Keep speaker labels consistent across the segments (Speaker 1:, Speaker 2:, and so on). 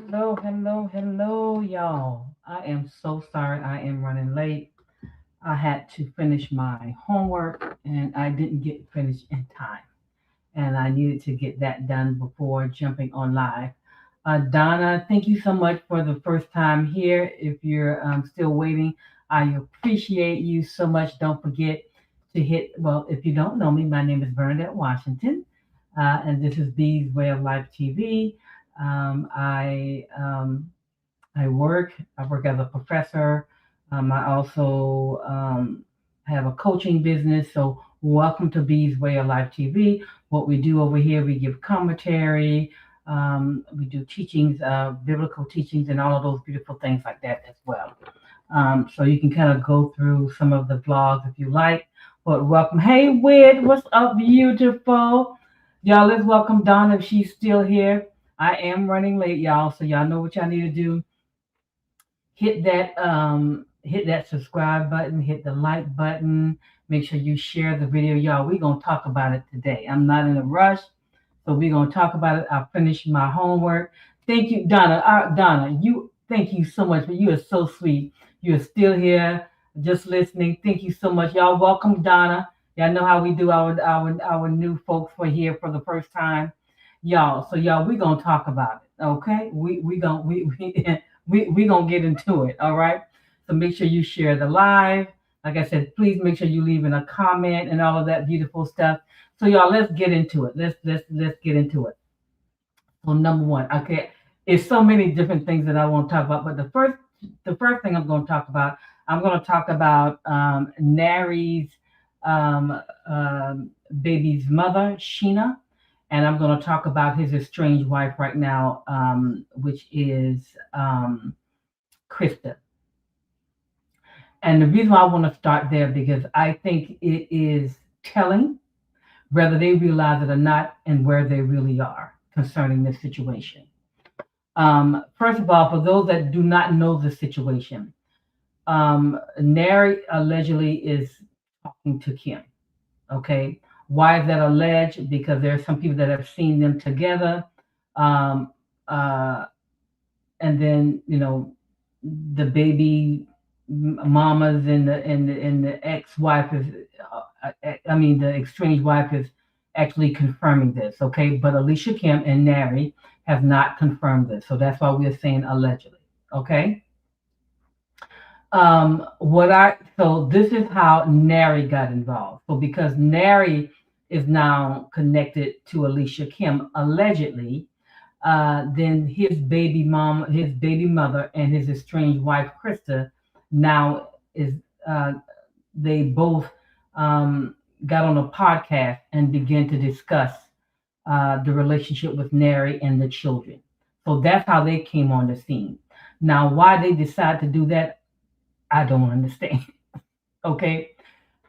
Speaker 1: Hello, y'all. I am so sorry I am running late. I had to finish my homework and I didn't get finished in time. And I needed to get that done before jumping on live. Donna, thank you so much for the first time here. If you're still waiting, I appreciate you so much. Don't forget to hit, well, if you don't know me, my name is Bernadette Washington, and this is Bees Way of Life TV. Um, I um, I work as a professor. I also have a coaching business. So welcome to Bees Way of Life TV. What we do over here, we give commentary. We do teachings, biblical teachings, and all of those beautiful things like that as well. So you can kind of go through some of the vlogs if you like. But welcome. Hey, Wid, what's up, beautiful? Y'all, let's welcome Donna if she's still here. I am running late, y'all, so y'all know what y'all need to do. Hit that subscribe button, hit the like button, make sure you share the video, y'all. We're gonna talk about it today. I'm not in a rush, so we're gonna talk about it. I finished my homework. Thank you, Donna. Donna, you thank you so much, but you are so sweet. You are still here, just listening. Thank you so much, y'all. Welcome, Donna. Y'all know how we do our new folks for here for the first time, y'all. So y'all, we're gonna talk about it, okay? We gonna get into it, all right? So make sure you share the live. Like I said, please make sure you leave in a comment and all of that beautiful stuff. So y'all, let's get into it. Let's get into it. So number one, okay, it's so many different things that I want to talk about, but the first thing I'm going to talk about Nari's um, baby's mother, Sheena, and I'm going to talk about his estranged wife right now, which is Krista. And the reason why I want to start there because I think it is telling whether they realize it or not and where they really are concerning this situation. First of all, for those that do not know the situation, Nary allegedly is talking to Kim. Okay. Why is that alleged? Because there are some people that have seen them together. Um, uh, and then, the baby mamas and the ex-wife is I mean the estranged wife is actually confirming this, okay, but Alicia Kim and Nary have not confirmed this, so that's why we're saying allegedly, okay. What I so this is how Nary got involved. So because Nary is now connected to Alicia Kim allegedly, then his baby mother, and his estranged wife Christa now is uh, they both got on a podcast and began to discuss the relationship with Nary and the children. So that's how they came on the scene. Now, why they decide to do that, I don't understand. Okay,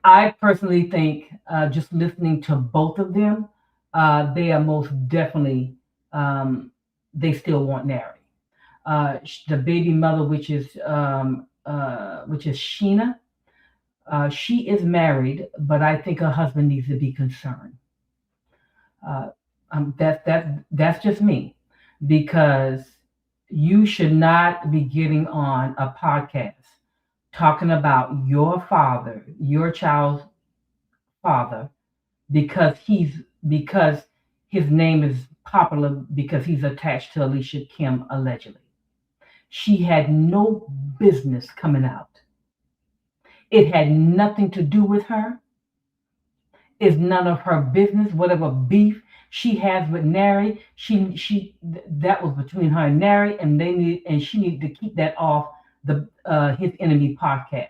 Speaker 1: I personally think just listening to both of them, they are most definitely they still want Nary. The baby mother, which is Sheena, she is married, but I think her husband needs to be concerned. Uh, that's just me, because you should not be getting on a podcast talking about your father, your child's father, because his name is popular because he's attached to Alicia Kim allegedly. She had no business coming out. It had nothing to do with her. It's none of her business. Whatever beef she has with Nary, that was between her and Nary, and she needed to keep that off the his enemy podcast.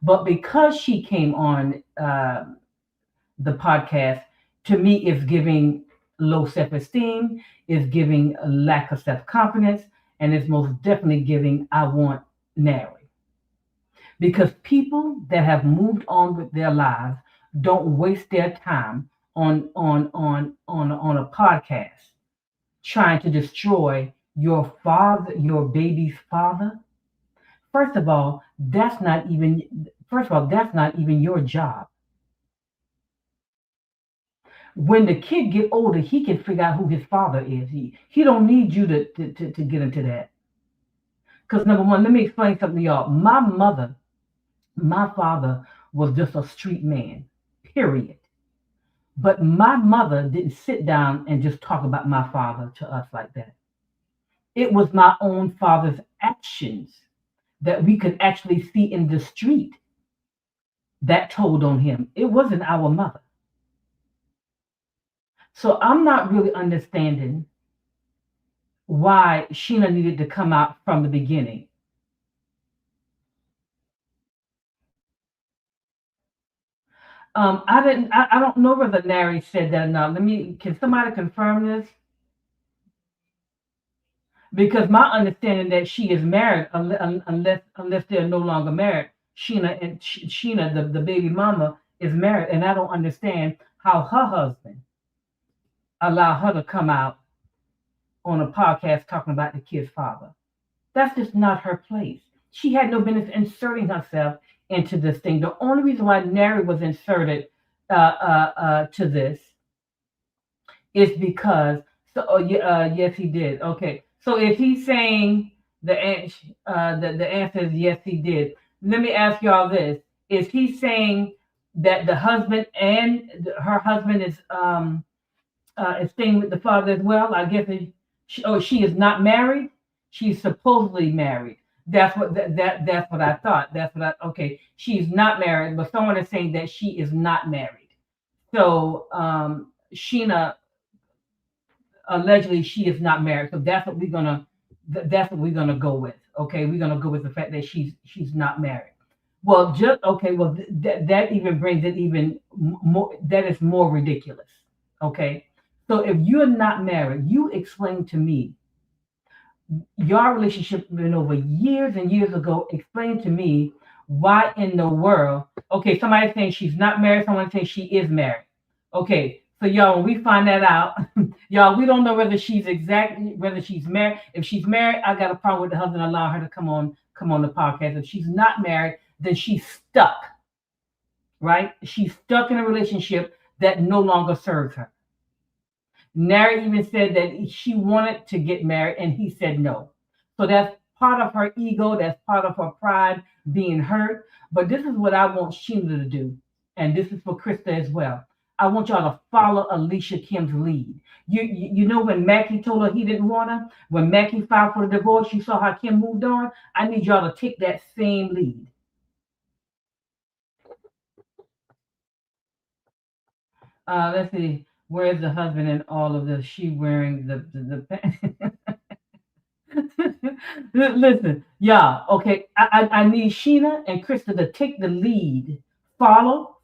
Speaker 1: But because she came on the podcast, to me, is giving low self-esteem, is giving a lack of self-confidence, and it's most definitely giving I want Nary. Because people that have moved on with their lives don't waste their time on a podcast trying to destroy your father, your baby's father. First of all, that's not even your job. When the kid get older, he can figure out who his father is. He don't need you to get into that. Because number one, let me explain something to y'all. My father was just a street man, period. But my mother didn't sit down and just talk about my father to us like that. It was my own father's actions that we could actually see in the street that told on him. It wasn't our mother. So I'm not really understanding why Sheena needed to come out from the beginning. I didn't. I don't know whether Nary said that or not. Can somebody confirm this? Because my understanding that she is married, unless they're no longer married. Sheena, the baby mama, is married, and I don't understand how her husband allowed her to come out on a podcast talking about the kid's father. That's just not her place. She had no business inserting herself into this thing. The only reason why Nary was inserted to this is because. So, yes, he did. Okay, so if he's saying the answer is yes, he did. Let me ask y'all this: is he saying that the husband and her husband is staying with the father as well? I guess she is not married. She's supposedly married. That's what I thought. Okay. She's not married, but someone is saying that she is not married. So Sheena, allegedly she is not married. So that's what we're gonna go with. Okay, we're gonna go with the fact that she's not married. Well, just okay. Well, that even brings it even more. That is more ridiculous. Okay, so if you're not married, you explain to me your relationship been over years and years ago. Explain to me why in the world. Okay, somebody's saying she's not married. Someone saying she is married. Okay, so y'all, when we find that out, y'all, we don't know whether she's married. If she's married, I got a problem with the husband allowing her to come on the podcast. If she's not married, then she's stuck. Right? She's stuck in a relationship that no longer serves her. Nary even said that she wanted to get married and he said no. So that's part of her ego, that's part of her pride being hurt. But this is what I want Sheena to do. And this is for Krista as well. I want y'all to follow Alicia Kim's lead. You know when Mackie told her he didn't want her, when Mackie filed for the divorce, you saw how Kim moved on. I need y'all to take that same lead. Let's see. Where's the husband in all of this? She wearing the pants. Listen, y'all. Okay, I need Sheena and Krista to take the lead. Follow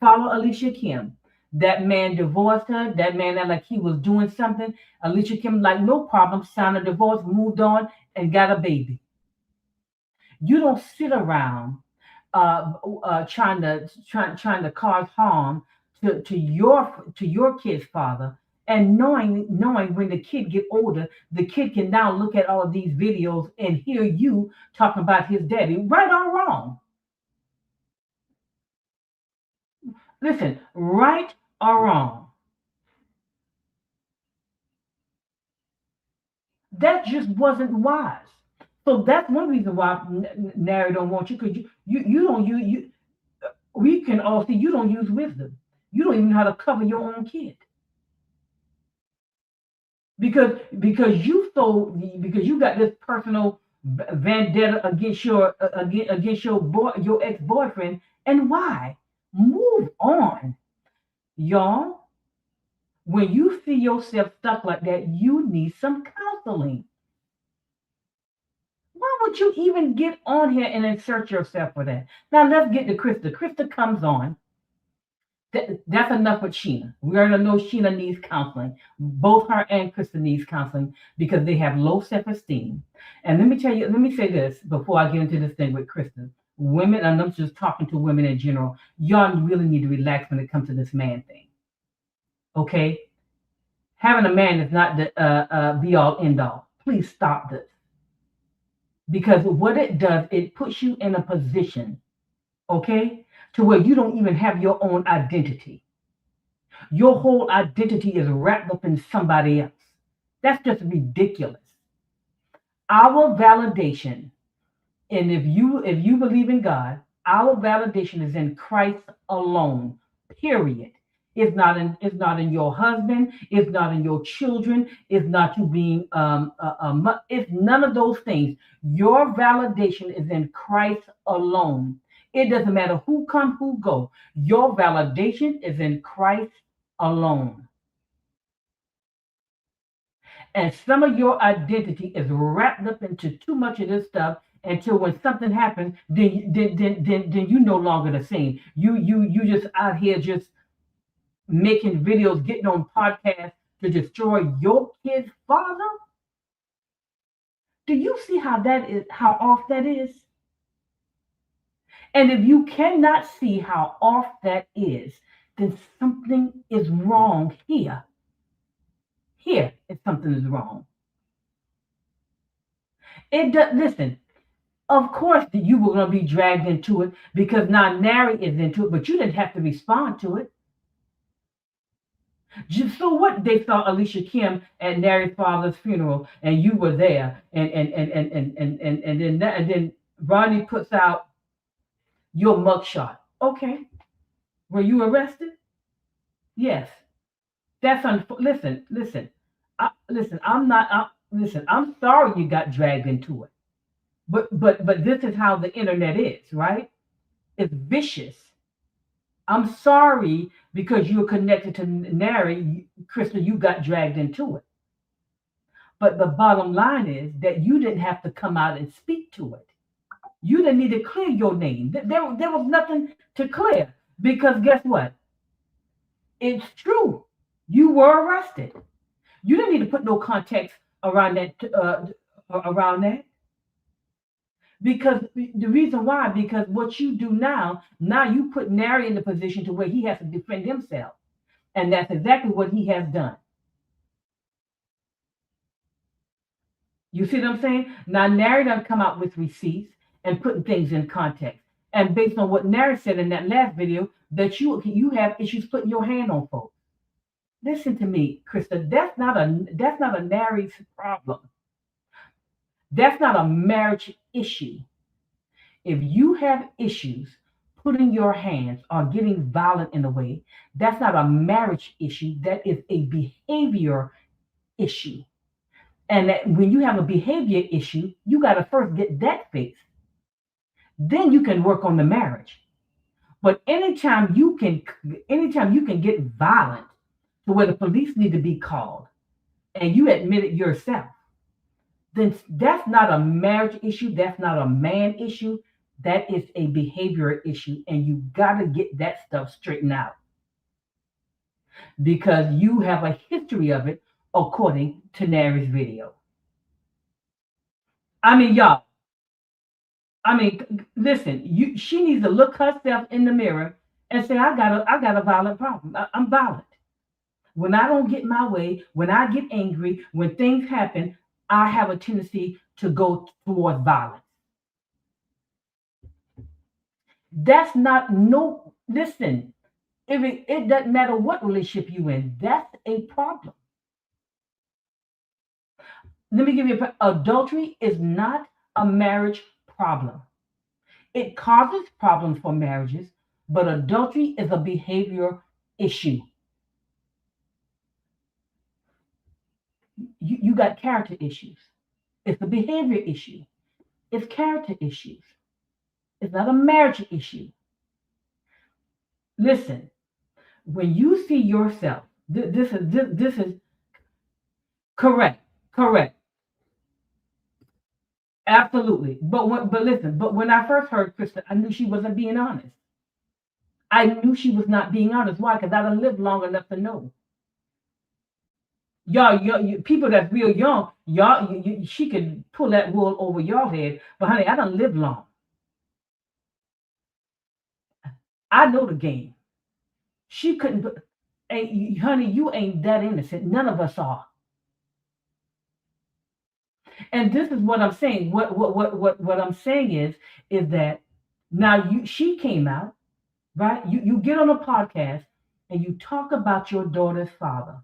Speaker 1: Alicia Kim. That man divorced her. That man that like he was doing something. Alicia Kim like no problem, signed a divorce, moved on, and got a baby. You don't sit around trying to cause harm to your kid's father, and knowing when the kid get older, the kid can now look at all of these videos and hear you talking about his daddy, right or wrong. Listen, right or wrong. That just wasn't wise. So that's one reason why Nary don't want you, because you don't you we can all see you don't use wisdom. You don't even know how to cover your own kid. Because you got this personal vendetta against your ex-boyfriend. And why? Move on, y'all. When you see yourself stuck like that, you need some counseling. Why would you even get on here and insert yourself for that? Now let's get to Krista. Krista comes on. That's enough with Sheena. We already know Sheena needs counseling. Both her and Krista needs counseling because they have low self-esteem. And let me say this before I get into this thing with Krista. Women, and I'm just talking to women in general, y'all really need to relax when it comes to this man thing. Okay? Having a man is not the be all end all. Please stop this. Because what it does, it puts you in a position, okay, to where you don't even have your own identity. Your whole identity is wrapped up in somebody else. That's just ridiculous. Our validation, and if you believe in God, our validation is in Christ alone. Period. It's not in your husband. It's not in your children. It's not you being it's none of those things. Your validation is in Christ alone. It doesn't matter who come, who go. Your validation is in Christ alone. And some of your identity is wrapped up into too much of this stuff until when something happens, then you no longer the same. You just out here just making videos, getting on podcasts to destroy your kid's father. Do you see how off that is? And if you cannot see how off that is, then something is wrong here. Here is something is wrong. It does. Listen, of course you were going to be dragged into it because now Nary is into it, but you didn't have to respond to it. So what? They saw Alicia Kim at Nary's father's funeral, and you were there, and then Ronnie puts out your mugshot. Okay, were you arrested? Yes. Listen. Listen. I'm not. Listen. I'm sorry you got dragged into it. But this is how the internet is, right? It's vicious. I'm sorry because you're connected to Nary, Krista, you got dragged into it. But the bottom line is that you didn't have to come out and speak to it. You didn't need to clear your name. There was nothing to clear because guess what? It's true. You were arrested. You didn't need to put no context around that. Around that. Because the reason why, because what you do now you put Nary in the position to where he has to defend himself. And that's exactly what he has done. You see what I'm saying? Now Nary done come out with receipts and putting things in context. And based on what Nary said in that last video, that you have issues putting your hand on folks. Listen to me, Krista, that's not a Nary's problem. That's not a marriage issue. If you have issues putting your hands or getting violent in a way, that's not a marriage issue. That is a behavior issue. And that when you have a behavior issue, you got to first get that fixed. Then you can work on the marriage. But anytime you can get violent to where the police need to be called and you admit it yourself, then that's not a marriage issue. That's not a man issue. That is a behavior issue. And you got to get that stuff straightened out because you have a history of it according to Nary's video. Y'all. Listen, she needs to look herself in the mirror and say, I got a violent problem. I'm violent. When I don't get my way, when I get angry, when things happen, I have a tendency to go towards violence. That's not listen, it doesn't matter what relationship you're in, that's a problem. Let me give you adultery is not a marriage problem. It causes problems for marriages, but adultery is a behavior issue. You got character issues. It's a behavior issue. It's character issues. It's not a marriage issue. Listen, when you see yourself, this is correct. Absolutely. But when I first heard Krista, I knew she wasn't being honest. I knew she was not being honest. Why? Because I done lived long enough to know. Y'all, people that's real young, she could pull that wool over your head. But honey, I done lived long. I know the game. She couldn't. Honey, you ain't that innocent. None of us are. And this is what I'm saying. What I'm saying is that now she came out, right? You get on a podcast and you talk about your daughter's father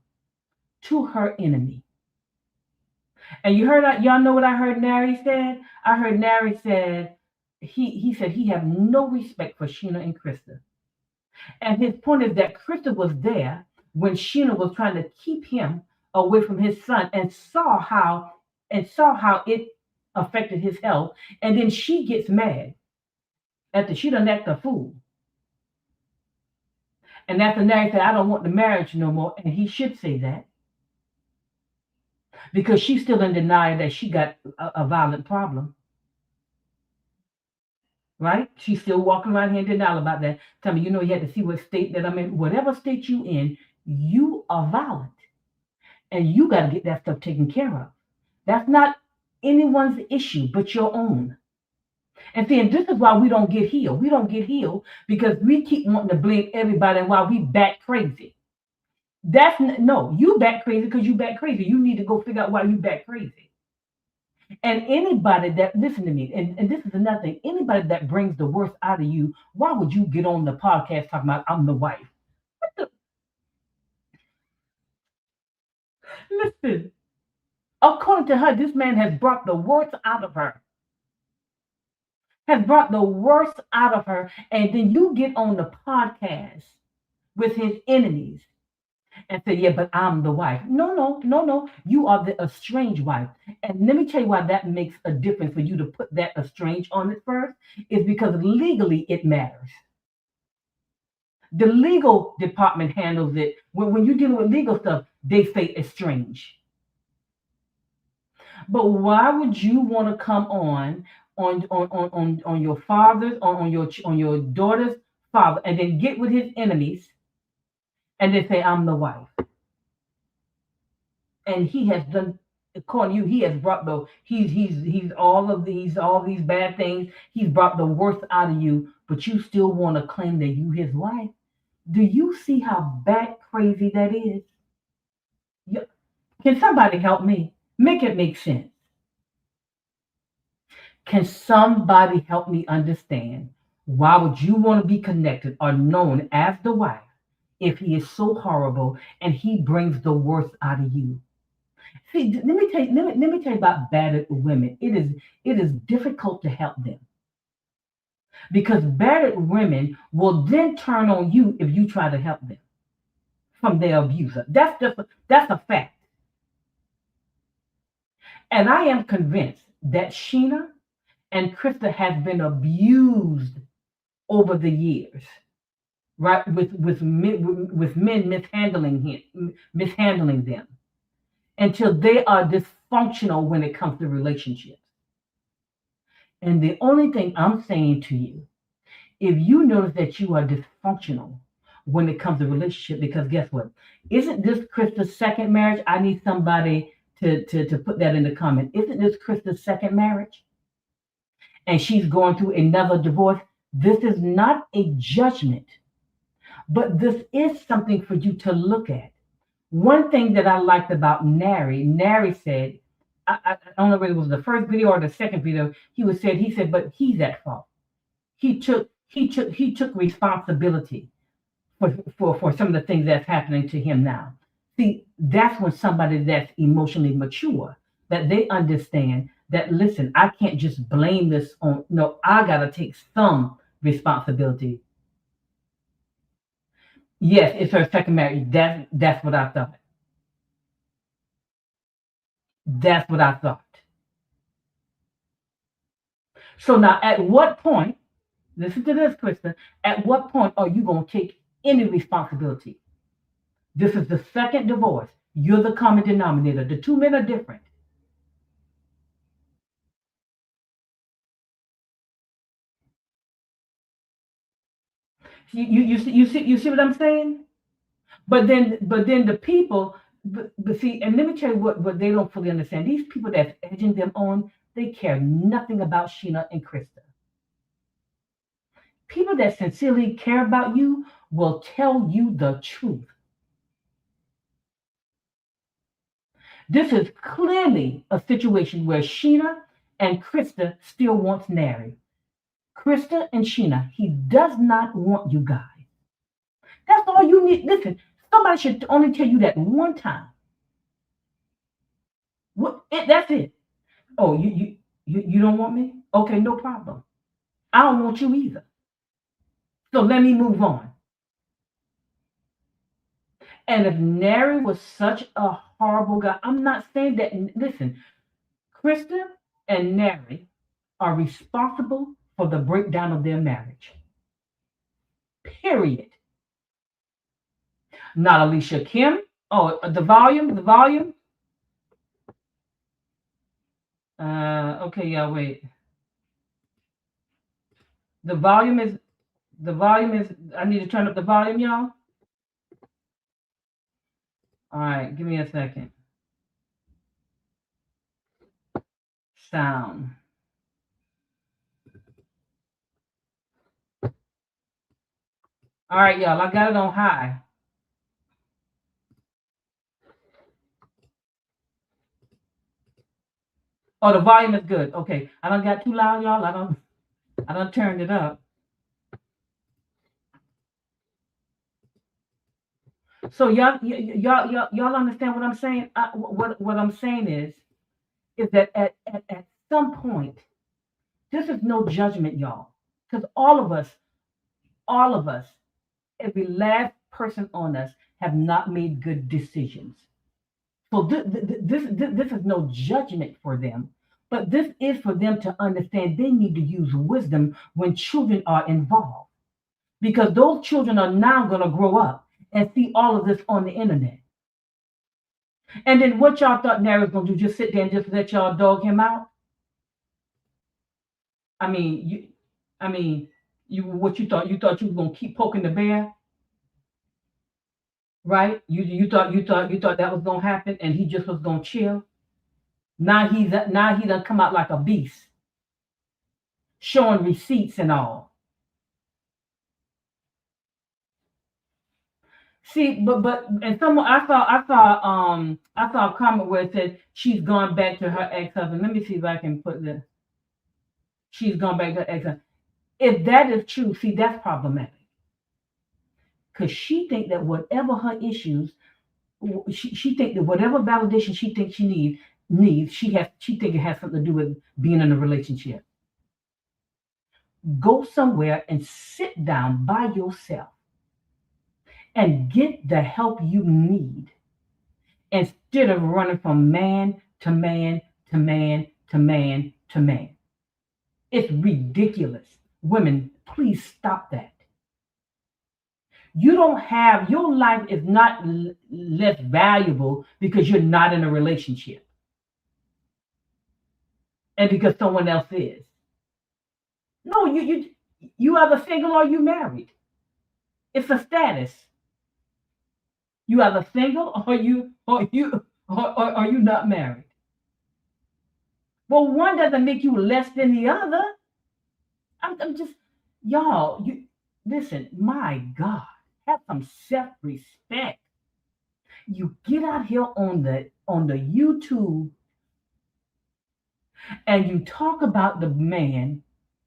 Speaker 1: to her enemy. And you heard that, y'all know what I heard Nary said? I heard Nary said he said he had no respect for Sheena and Krista. And his point is that Krista was there when Sheena was trying to keep him away from his son and saw how it affected his health. And then she gets mad after she done act a fool. And after Nary said, I don't want the marriage no more. And he should say that. Because she's still in denial that she got a violent problem. Right? She's still walking around here in denial about that. Tell me, you had to see what state that I'm in. Whatever state you in, you are violent. And you got to get that stuff taken care of. That's not anyone's issue but your own. And see, and this is why we don't get healed. We don't get healed because we keep wanting to blame everybody and why we back crazy. No, you back crazy because you back crazy. You need to go figure out why you back crazy. And anybody that, listen to me, and this is another thing, anybody that brings the worst out of you, why would you get on the podcast talking about I'm the wife? Listen, according to her, this man has brought the worst out of her. Has brought the worst out of her. And then you get on the podcast with his enemies and say, yeah, but I'm the wife. No. You are the estranged wife. And let me tell you why that makes a difference for you to put that estranged on it first, is because legally it matters. The legal department handles it. When you're dealing with legal stuff, they say estranged. But why would you want to come on your father's, on your daughter's father, and then get with his enemies, and then say I'm the wife? And he has done, according to you, he has brought he's all these bad things. He's brought the worst out of you, but you still want to claim that you his wife. Do you see how bad crazy that is? Can somebody help me? Make it make sense. Can somebody help me understand why would you want to be connected or known as the wife if he is so horrible and he brings the worst out of you? See, let me tell you about battered women. It is difficult to help them because battered women will then turn on you if you try to help them from their abuser. That's a fact. And I am convinced that Sheena and Christa has been abused over the years, right? With men mishandling them until they are dysfunctional when it comes to relationships. And the only thing I'm saying to you, if you notice that you are dysfunctional when it comes to relationship, because guess what? Isn't this Christa's second marriage? I need somebody to put that in the comment. Isn't this Christa's second marriage? And she's going through another divorce. This is not a judgment, but this is something for you to look at. One thing that I liked about Nary said, I don't know whether it was the first video or the second video, he said, but he's at fault. He took responsibility for some of the things that's happening to him now. See, that's when somebody that's emotionally mature, that they understand that, listen, I can't just blame this on, no, I got to take some responsibility. Yes, it's her second marriage. That's what I thought. That's what I thought. So now, at what point, listen to this, Krista, at what point are you going to take any responsibility? This is the second divorce. You're the common denominator. The two men are different. You see what I'm saying? But then the people, but see, and let me tell you what they don't fully understand. These people that's edging them on, they care nothing about Sheena and Krista. People that sincerely care about you will tell you the truth. This is clearly a situation where Sheena and Krista still wants Nary. Krista and Sheena, he does not want you guys. That's all you need. Listen, somebody should only tell you that one time. That's it. Oh, you don't want me? Okay, no problem. I don't want you either. So let me move on. And if Nary was such a horrible guy, I'm not saying that. Listen, Krista and Nary are responsible for the breakdown of their marriage. Period. Not Alicia Kim. Oh, the volume. Okay, yeah, wait. The volume is I need to turn up the volume, y'all. All right, give me a second. Sound. All right, y'all, I got it on high. Oh, the volume is good. Okay, I don't got too loud, y'all. I don't turned it up. So y'all understand what I'm saying? What I'm saying is that at some point, this is no judgment, y'all, because all of us, every last person on us have not made good decisions. So this is no judgment for them, but this is for them to understand they need to use wisdom when children are involved, because those children are now going to grow up and see all of this on the internet. And then what y'all thought Nary was going to do? Just sit there and just let y'all dog him out? I mean, what you thought? You thought you were going to keep poking the bear, right? You thought that was going to happen, and he just was going to chill. Now he done come out like a beast, showing receipts and all. See, but and someone I saw a comment where it said she's gone back to her ex-husband. Let me see if I can put this. She's gone back to her ex-husband. If that is true, see, that's problematic. Because she think that whatever her issues, she think that whatever validation she thinks she needs, she think it has something to do with being in a relationship. Go somewhere and sit down by yourself and get the help you need instead of running from man to man to man to man to man. It's ridiculous. Women, please stop that. You don't have, your life is not less valuable because you're not in a relationship and because someone else is. No, you either single or you married. It's a status. You either single or you not married. Well, one doesn't make you less than the other. I'm just, y'all, you listen, my God, have some self-respect. You get out here on the YouTube and you talk about the man,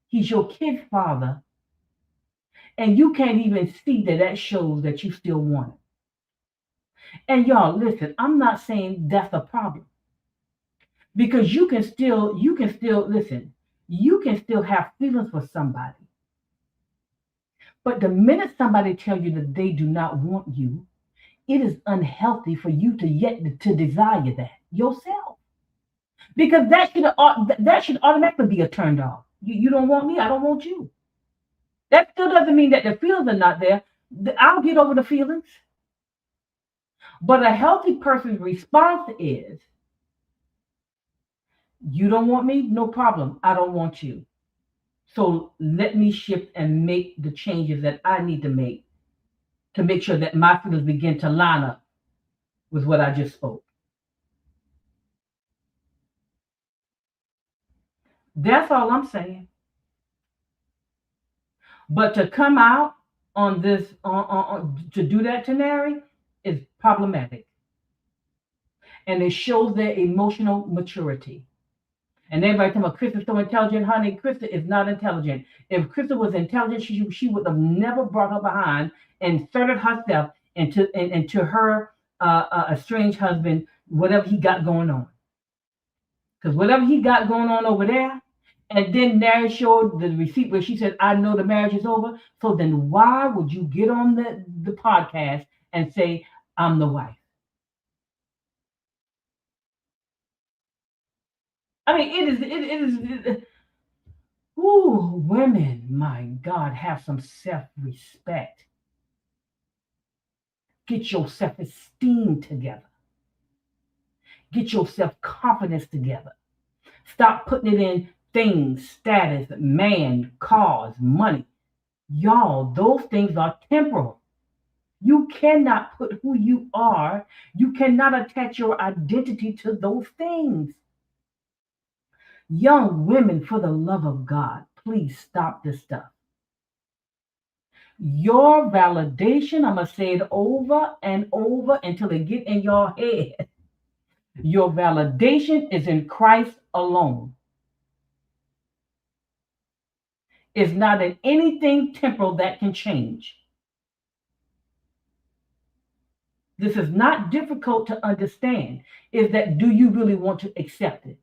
Speaker 1: he's your kid's father, and you can't even see that shows that you still want it. And y'all, listen, I'm not saying that's a problem. Because you can still listen, you can still have feelings for somebody. But the minute somebody tells you that they do not want you, it is unhealthy for you to desire that yourself. Because that should automatically be a turned off. You don't want me, I don't want you. That still doesn't mean that the feelings are not there. I'll get over the feelings. But a healthy person's response is, you don't want me? No problem. I don't want you. So let me shift and make the changes that I need to make sure that my feelings begin to line up with what I just spoke. That's all I'm saying. But to come out on this, to do that to Nary is problematic. And it shows their emotional maturity. And everybody talking about Krista's so intelligent. Honey, Krista is not intelligent. If Krista was intelligent, she would have never brought her behind and inserted herself into her estranged husband, whatever he got going on. Because whatever he got going on over there, and then Mary showed the receipt where she said, I know the marriage is over. So then why would you get on the podcast and say, I'm the wife? I mean, ooh, women, my God, have some self-respect. Get your self-esteem together. Get your self-confidence together. Stop putting it in things, status, man, cars, money. Y'all, those things are temporal. You cannot put who you are, you cannot attach your identity to those things. Young women, for the love of God, please stop this stuff. Your validation, I'm going to say it over and over until it get in your head. Your validation is in Christ alone. It's not in anything temporal that can change. This is not difficult to understand. Is that, do you really want to accept it?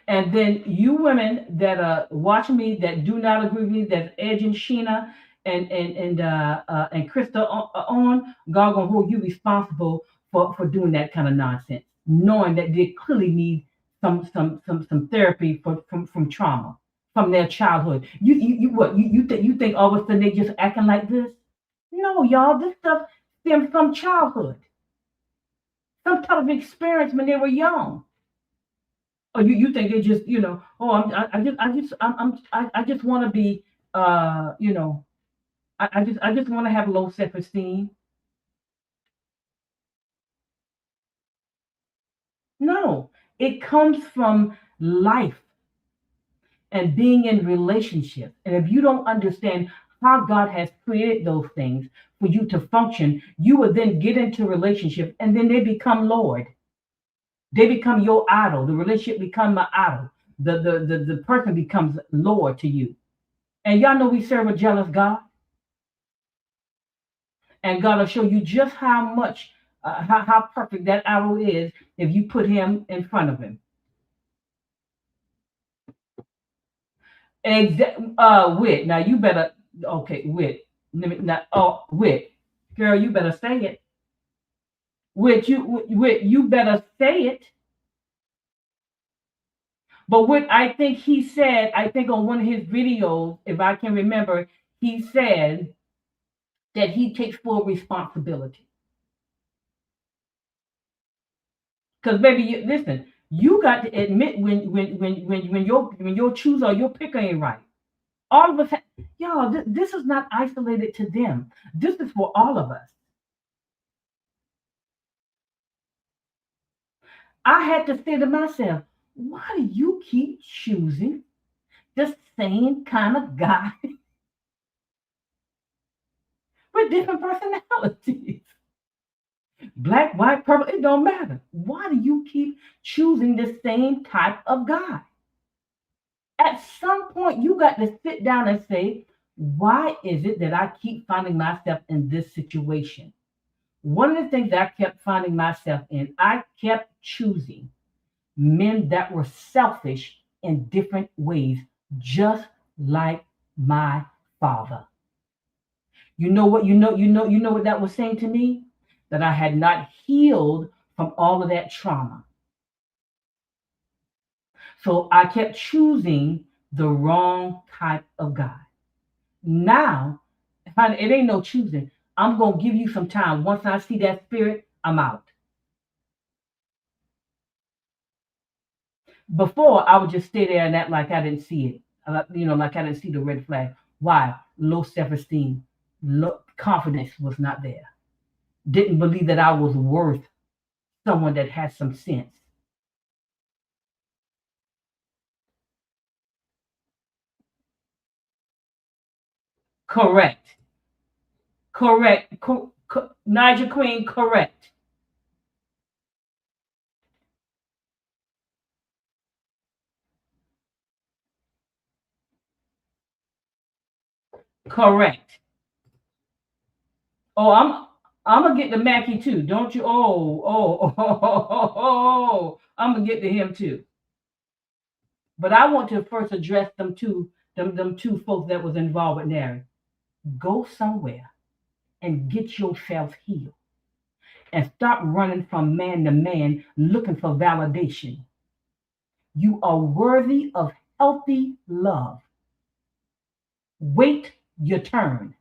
Speaker 1: And then you women that are watching me that do not agree with me, that's edging Sheena and Krista on, God gonna hold you responsible for doing that kind of nonsense, knowing that they clearly need some therapy from trauma from their childhood. You think all of a sudden they just acting like this? No, y'all, this stuff stems from childhood, some type of experience when they were young. Or you think they just, oh, I just want to be, I just want to have low self-esteem. No, it comes from life and being in relationships. And if you don't understand how God has created those things for you to function, you will then get into relationships and then they become Lord. They become your idol. The relationship becomes an idol. The person becomes Lord to you. And y'all know we serve a jealous God. And God will show you just how much, how perfect that idol is if you put him in front of him. Wit. Now you better, okay, Wit. Wit. Girl, you better say it. Wit, you better say it. But what I think he said, I think on one of his videos, if I can remember, he said that he takes full responsibility. Because baby, listen, you got to admit when your choose or your picker ain't right. All of us, y'all, this is not isolated to them. This is for all of us. I had to say to myself, why do you keep choosing the same kind of guy with different personalities? Black, white, purple, it don't matter. Why do you keep choosing the same type of guy? At some point, you got to sit down and say, why is it that I keep finding myself in this situation? One of the things that I kept finding myself in, I kept choosing men that were selfish in different ways, just like my father. You know what that was saying to me? That I had not healed from all of that trauma. So I kept choosing the wrong type of guy. Now, honey, it ain't no choosing. I'm gonna give you some time. Once I see that spirit, I'm out. Before I would just stay there and act like I didn't see it. Like I didn't see the red flag. Why? Low self-esteem, low confidence was not there. Didn't believe that I was worth someone that has some sense. Correct. Correct. Niger Queen, correct. Correct. Oh, I'm gonna get to Mackie too. Don't you? I'm gonna get to him too. But I want to first address them two folks that was involved with Nary. Go somewhere and get yourself healed and stop running from man to man looking for validation. You are worthy of healthy love. Wait your turn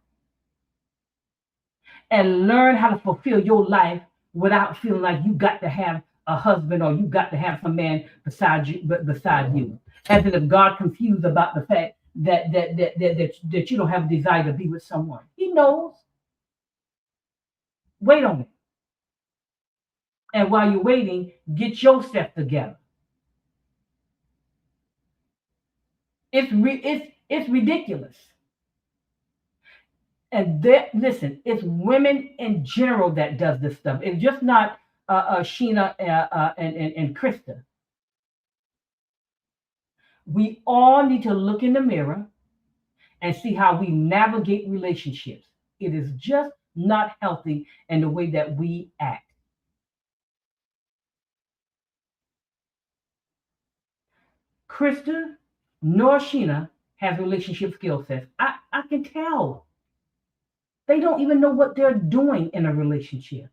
Speaker 1: and learn how to fulfill your life without feeling like you got to have a husband or you got to have some man beside you. As if God confused about the fact that you don't have a desire to be with someone. He knows. Wait on it. And while you're waiting, get yourself together. It's ridiculous. And listen, it's women in general that does this stuff. It's just not Sheena and Krista. We all need to look in the mirror and see how we navigate relationships. It is just not healthy in the way that we act. Krista nor Sheena has relationship skill sets. I can tell. They don't even know what they're doing in a relationship.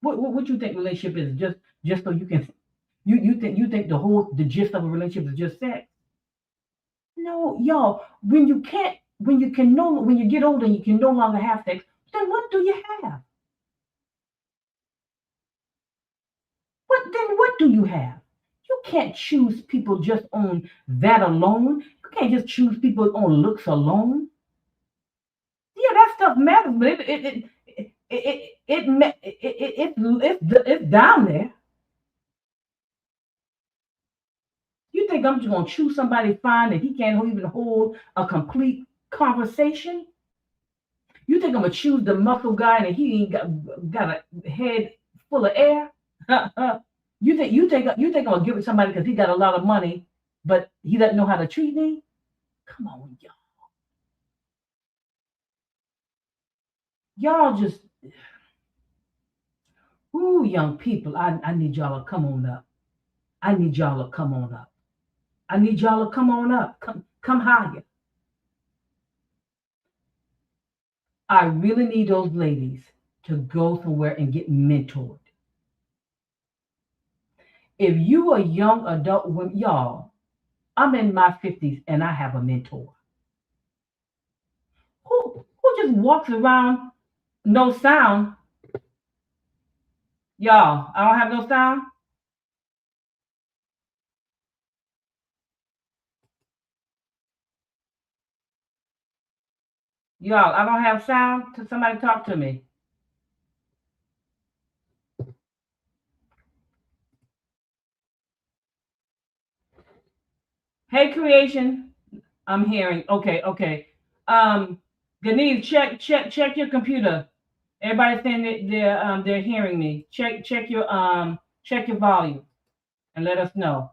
Speaker 1: What you think relationship is? Just so you can you think the gist of a relationship is just sex? No, y'all. When you get older and you can no longer have sex, then what do you have? What do you have? You can't choose people just on that alone. You can't just choose people on looks alone. Yeah, that stuff matters, but it's down there. You think I'm just gonna choose somebody fine that he can't even hold a complete conversation? You think I'm gonna choose the muscle guy and he ain't got a head full of air? You think I'm gonna give it to somebody because he got a lot of money, but he doesn't know how to treat me? Come on, y'all just ooh, young people. I need y'all to come on up. I need y'all to come on up. I need y'all to come on up. Come higher. I really need those ladies to go somewhere and get mentored. If you are young adult women, y'all, I'm in my 50s and I have a mentor. Who just walks around no sound? Y'all, I don't have no sound. Y'all, I don't have sound. To somebody talk to me. Hey, creation. I'm hearing. Okay. Um, Denise, check your computer. Everybody's saying that they're hearing me. Check your volume and let us know.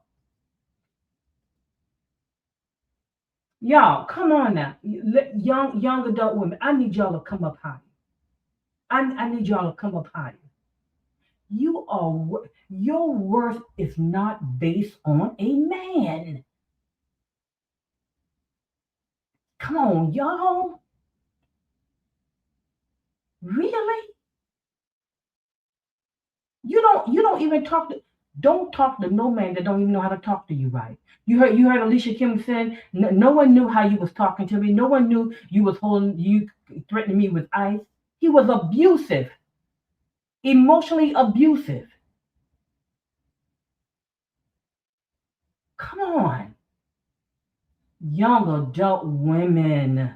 Speaker 1: Y'all, come on now. Young adult women, I need y'all to come up higher. I need y'all to come up higher. Your worth is not based on a man. Come on, y'all. Really? You don't even don't talk to no man that don't even know how to talk to you right. You heard Alicia Kim said no one knew how you was talking to me. No one knew you was holding you threatening me with ice. He was abusive, emotionally abusive. Come on, young adult women.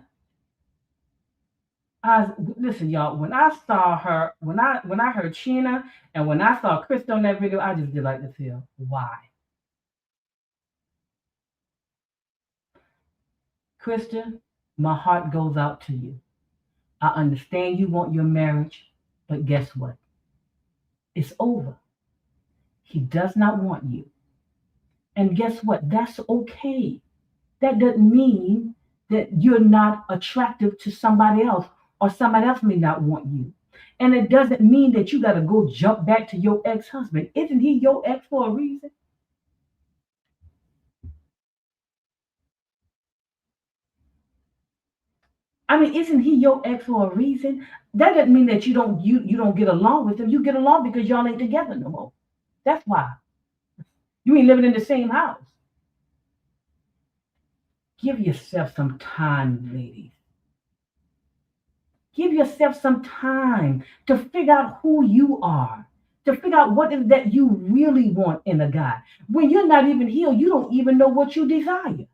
Speaker 1: Listen, y'all. When I saw her, when I heard Sheena, and when I saw Krista on that video, I just did like to feel why. Krista, my heart goes out to you. I understand you want your marriage, but guess what? It's over. He does not want you. And guess what? That's okay. That doesn't mean that you're not attractive to somebody else, or somebody else may not want you. And it doesn't mean that you got to go jump back to your ex-husband. Isn't he your ex for a reason? I mean, isn't he your ex for a reason? That doesn't mean that you don't get along with him. You get along because y'all ain't together no more. That's why. You ain't living in the same house. Give yourself some time, ladies. Give yourself some time to figure out who you are, to figure out what is that you really want in a guy. When you're not even healed, you don't even know what you desire.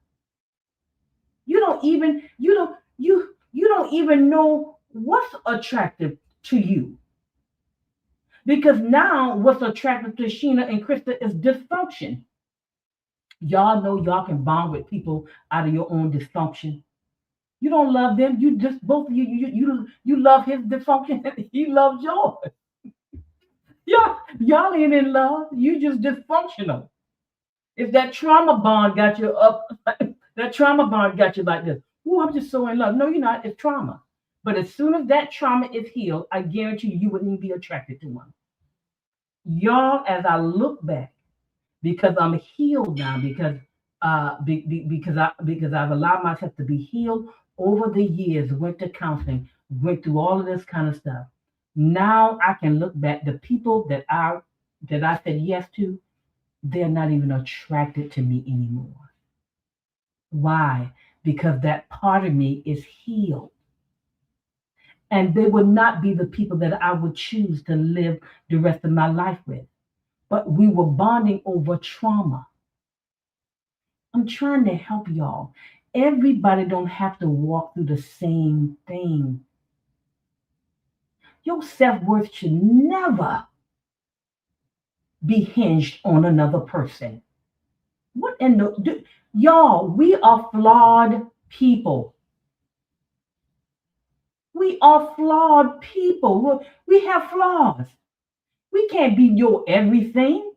Speaker 1: You don't even know what's attractive to you. Because now what's attractive to Sheena and Krista is dysfunction. Y'all know y'all can bond with people out of your own dysfunction. You don't love them. You just both of you love his dysfunction. He loves yours. Y'all ain't in love. You just dysfunctional. If that trauma bond got you up, that trauma bond got you like this. Oh, I'm just so in love. No, you're not. It's trauma. But as soon as that trauma is healed, I guarantee you wouldn't even be attracted to one. Y'all, as I look back, because I'm healed now, because I've allowed myself to be healed over the years, went to counseling, went through all of this kind of stuff. Now I can look back. The people that I said yes to, they're not even attracted to me anymore. Why? Because that part of me is healed. And they would not be the people that I would choose to live the rest of my life with. But we were bonding over trauma. I'm trying to help y'all. Everybody don't have to walk through the same thing. Your self-worth should never be hinged on another person. What in the y'all, we are flawed people. We are flawed people. We have flaws. We can't be your everything.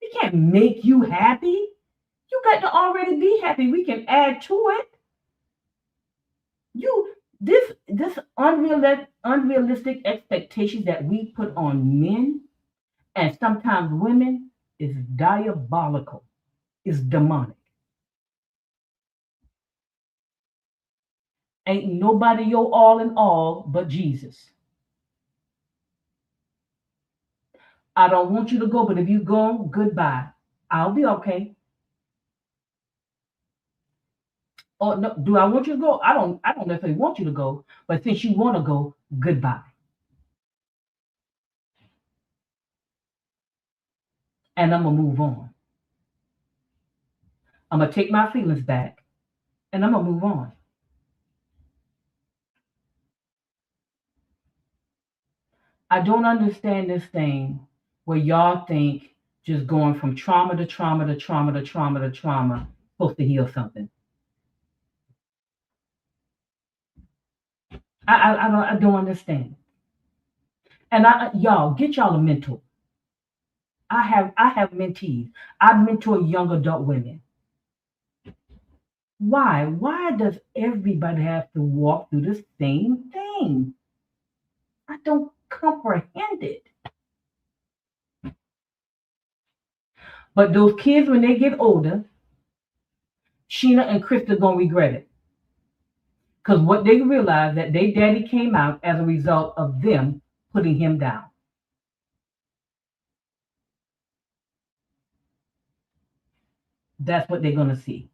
Speaker 1: We can't make you happy. You got to already be happy. We can add to it. This unrealistic expectations that we put on men and sometimes women is diabolical. Is demonic. Ain't nobody your all in all but Jesus. I don't want you to go, but if you go, goodbye. I'll be okay. Or no, do I want you to go? I don't necessarily want you to go, but since you want to go, goodbye. And I'm gonna move on. I'm gonna take my feelings back and I'm gonna move on. I don't understand this thing where y'all think just going from trauma to trauma to trauma to trauma to trauma supposed to heal something. I don't understand. And y'all get y'all a mentor. I have mentees. I mentor young adult women. Why? Why does everybody have to walk through the same thing? I don't comprehend it. But those kids, when they get older, Sheena and Krista gonna regret it. Because what they realized that their daddy came out as a result of them putting him down. That's what they're gonna see.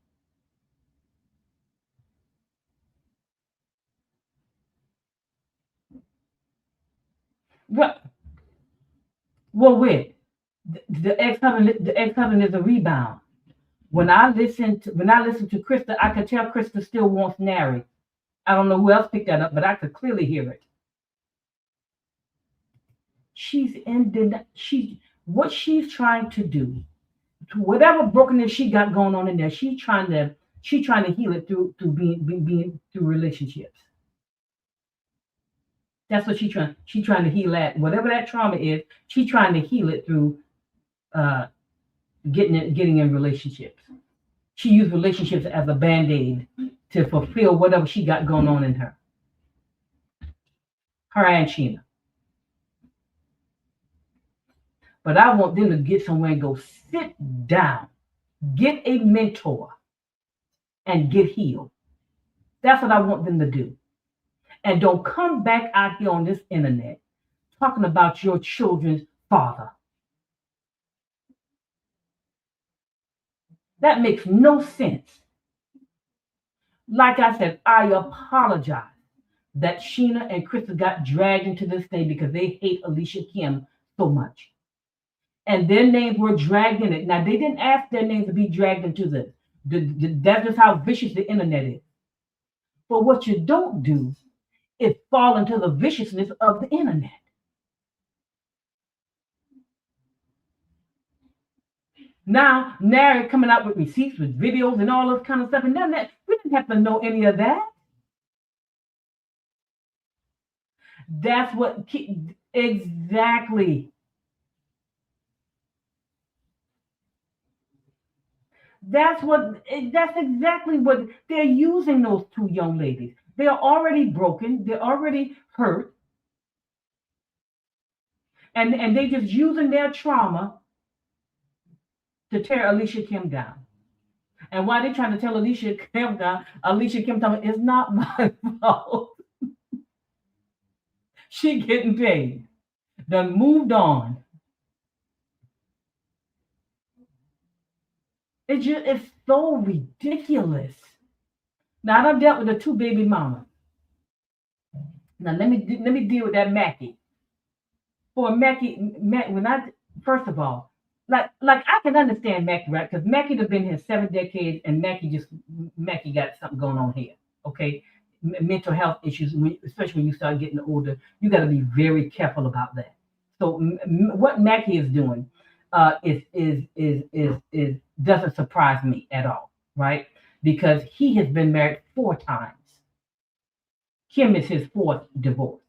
Speaker 1: Well, wait. The ex-husband is a rebound. When I listen to Krista, I could tell Krista still wants Nary. I don't know who else picked that up, but I could clearly hear it. She's in what she's trying to do, whatever brokenness she got going on in there, she's trying to heal it through being through relationships. That's what she's trying to heal that. Whatever that trauma is, she's trying to heal it through uh getting in relationships. She used relationships as a band-aid to fulfill whatever she got going on in her. Her and Sheena. But I want them to get somewhere and go sit down, get a mentor, and get healed. That's what I want them to do. And don't come back out here on this internet talking about your children's father. That makes no sense. Like I said, I apologize that Sheena and Krista got dragged into this thing because they hate Alicia Kim so much. And their names were dragged in it. Now, they didn't ask their names to be dragged into this. That's just how vicious the internet is. But what you don't do is fall into the viciousness of the internet. Now, Nary coming out with receipts, with videos and all this kind of stuff, and none of that. We didn't have to know any of that. That's what, exactly. That's exactly what they're using those two young ladies. They're already broken, they're already hurt, and they just using their trauma to tear Alicia Kim down. And why they trying to tell Alicia Kim down, Alicia Kim telling it's not my fault. She getting paid. Done moved on. It's so ridiculous. Now I've dealt with the two baby mamas. Now let me deal with that Mackie. For Mackie, when I first of all, like I can understand Mackie, right? Because Mackie have been here 7 decades, and Mackie got something going on here. Okay, mental health issues, especially when you start getting older, you got to be very careful about that. So what Mackie is doing is doesn't surprise me at all, right? Because he has been married 4 times. Kim is his 4th divorce.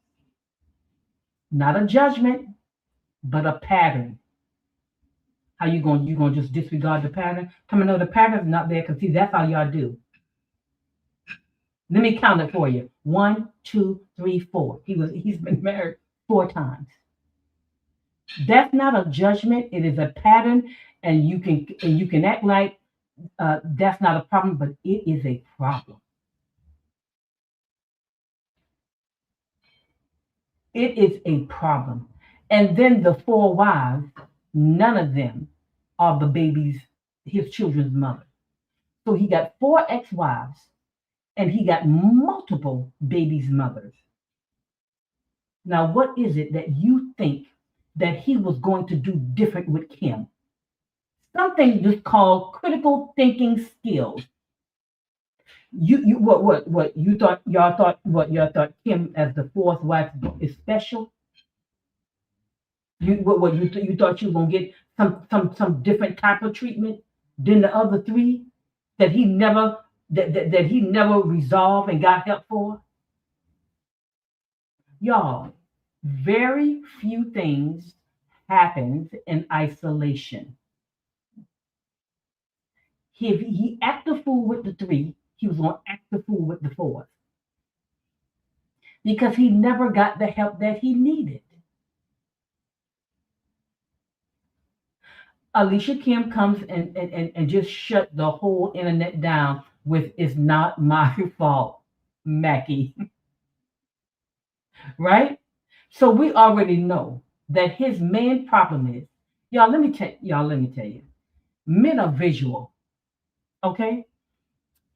Speaker 1: Not a judgment, but a pattern. How you gonna just disregard the pattern? Come on, no, the pattern's not there, because see, that's how y'all do. Let me count it for you. 1, 2, 3, 4. He's been married 4 times. That's not a judgment. It is a pattern, and you can act like that's not a problem, but it is a problem. It is a problem. And then the 4 wives, none of them are the baby's, his children's mother. So he got 4 ex-wives, and he got multiple babies' mothers. Now, what is it that you think that he was going to do different with Kim? Something just called critical thinking skills. What you thought, y'all thought Kim as the 4th wife is special? You thought you were gonna get some different type of treatment than the other 3 that he never resolved and got help for? Y'all, very few things happens in isolation. If he acted the fool with the 3, he was going to act the fool with the 4th, because he never got the help that he needed. Alicia Kim comes and just shut the whole internet down with "it's not my fault, Mackie." Right? So we already know that his main problem is, y'all, let me tell you, men are visual. Okay?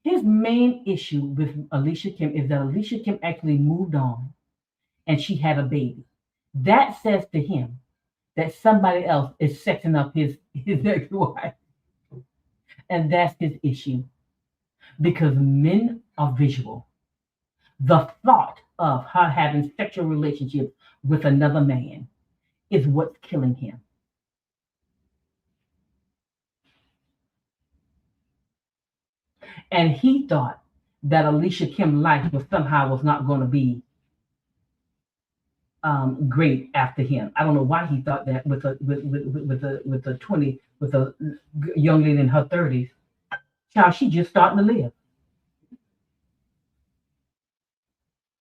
Speaker 1: His main issue with Alicia Kim is that Alicia Kim actually moved on and she had a baby. That says to him that somebody else is sexing up his ex-wife. And that's his issue. Because men are visual. The thought of her having sexual relationships with another man is what's killing him. And he thought that Alicia Kim's life was not going to be great after him. I don't know why he thought that with a young lady in her 30s. Child, she just starting to live.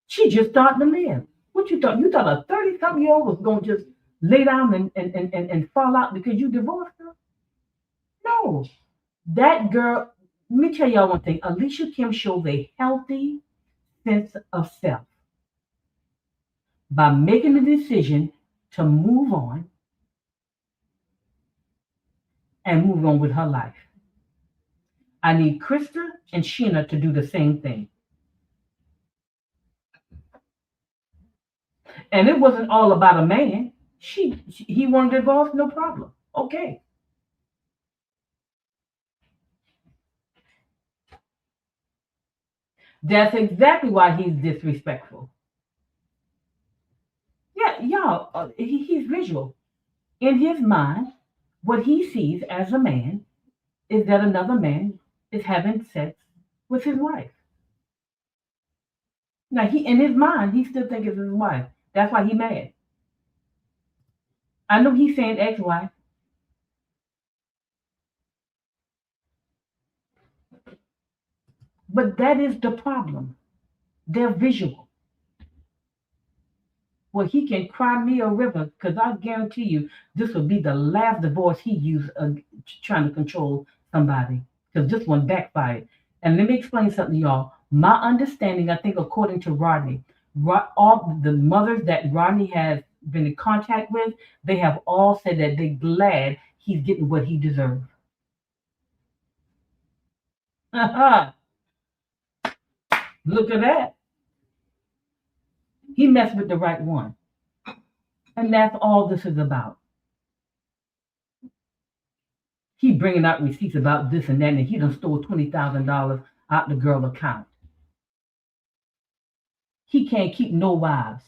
Speaker 1: She just starting to live. What you thought? You thought a 30-something-year-old was going to just lay down and fall out because you divorced her? No. That girl, let me tell y'all one thing. Alicia Kim shows a healthy sense of self by making the decision to move on and move on with her life. I need Krista and Sheena to do the same thing. And it wasn't all about a man. He wanted divorce, no problem. Okay. That's exactly why he's disrespectful. Yeah, y'all, he's visual. In his mind, what he sees as a man is that another man is having sex with his wife. Now, in his mind, he still thinks it's his wife. That's why he's mad. I know he's saying ex-wife, but that is the problem. They're visual. Well, he can cry me a river because I guarantee you this will be the last divorce he used trying to control somebody because this one backfired. And let me explain something to y'all. My understanding, I think, according to Rodney, all the mothers that Rodney has been in contact with, they have all said that they're glad he's getting what he deserves. Look at that. He messed with the right one. And that's all this is about. He bringing out receipts about this and that, and he done stole $20,000 out the girl account. He can't keep no wives.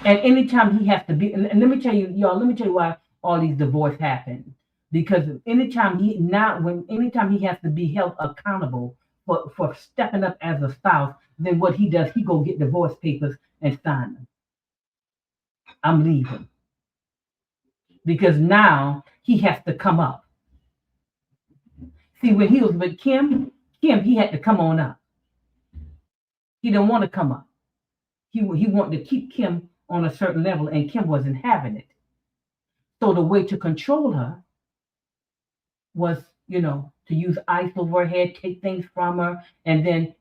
Speaker 1: And anytime he has to be, and let me tell you, y'all, let me tell you why all these divorces happen. Because anytime anytime he has to be held accountable for stepping up as a spouse, then what he does, he go get divorce papers and sign them. I'm leaving. Because now he has to come up. See, when he was with Kim, he had to come on up. He didn't want to come up. He wanted to keep Kim on a certain level, and Kim wasn't having it. So the way to control her was, to use ice over her head, take things from her, and then,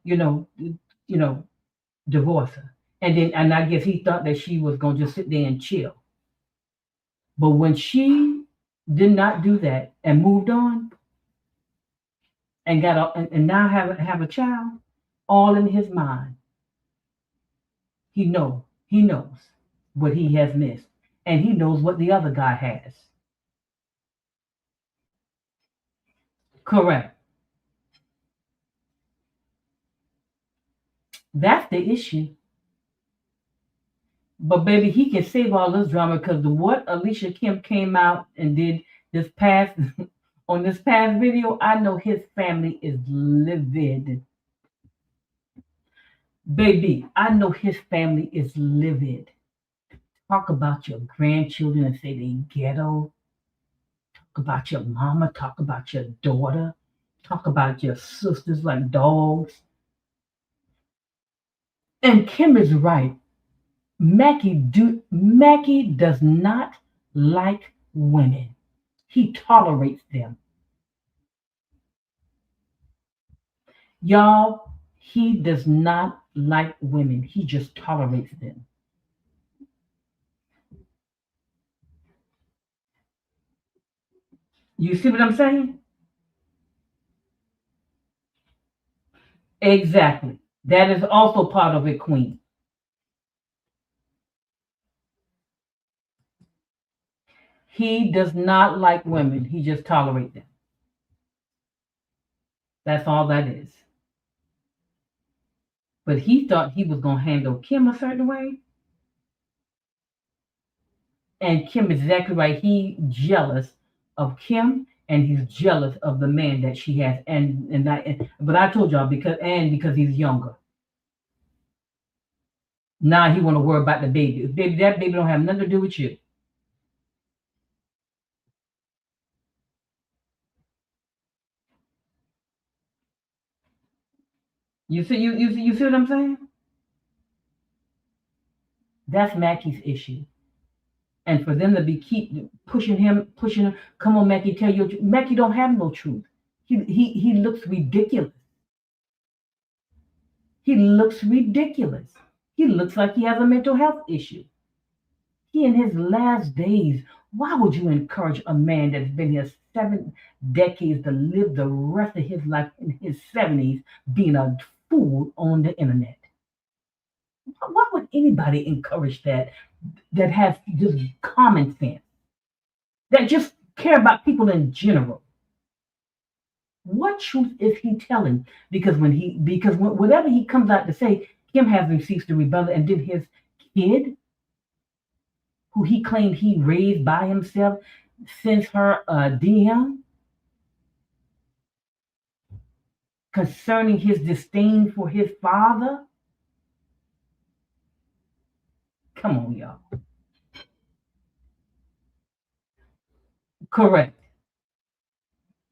Speaker 1: divorce her. And I guess he thought that she was gonna just sit there and chill. But when she did not do that and moved on and and now have a child, all in his mind, he knows what he has missed, and he knows what the other guy has. Correct. That's the issue. But baby, he can save all this drama because what Alicia Kim came out and did this past on this past video, I know his family is livid. Baby, I know his family is livid. Talk about your grandchildren and say they ghetto. Talk about your mama. Talk about your daughter. Talk about your sisters like dogs. And Kim is right. Mackie does not like women. He tolerates them. Y'all, he does not like women. He just tolerates them. You see what I'm saying? Exactly. That is also part of it, Queen. He does not like women. He just tolerates them. That's all that is. But he thought he was going to handle Kim a certain way. And Kim is exactly right. He's jealous of Kim, and he's jealous of the man that she has. But I told y'all because he's younger. Now he want to worry about the baby. Baby, that baby don't have nothing to do with you. You see what I'm saying? That's Mackie's issue. And for them to be keep pushing him, come on, Mackie, tell your truth. Mackie don't have no truth. He looks ridiculous. He looks ridiculous. He looks like he has a mental health issue. He in his last days. Why would you encourage a man that's been here 7 decades to live the rest of his life in his 70s being a fool on the internet? Why would anybody encourage that? That has just common sense, that just care about people in general. What truth is he telling? Whatever he comes out to say, Kim has received the rebellion, and did his kid, who he claimed he raised by himself, sends her a DM concerning his disdain for his father. Come on, y'all. Correct.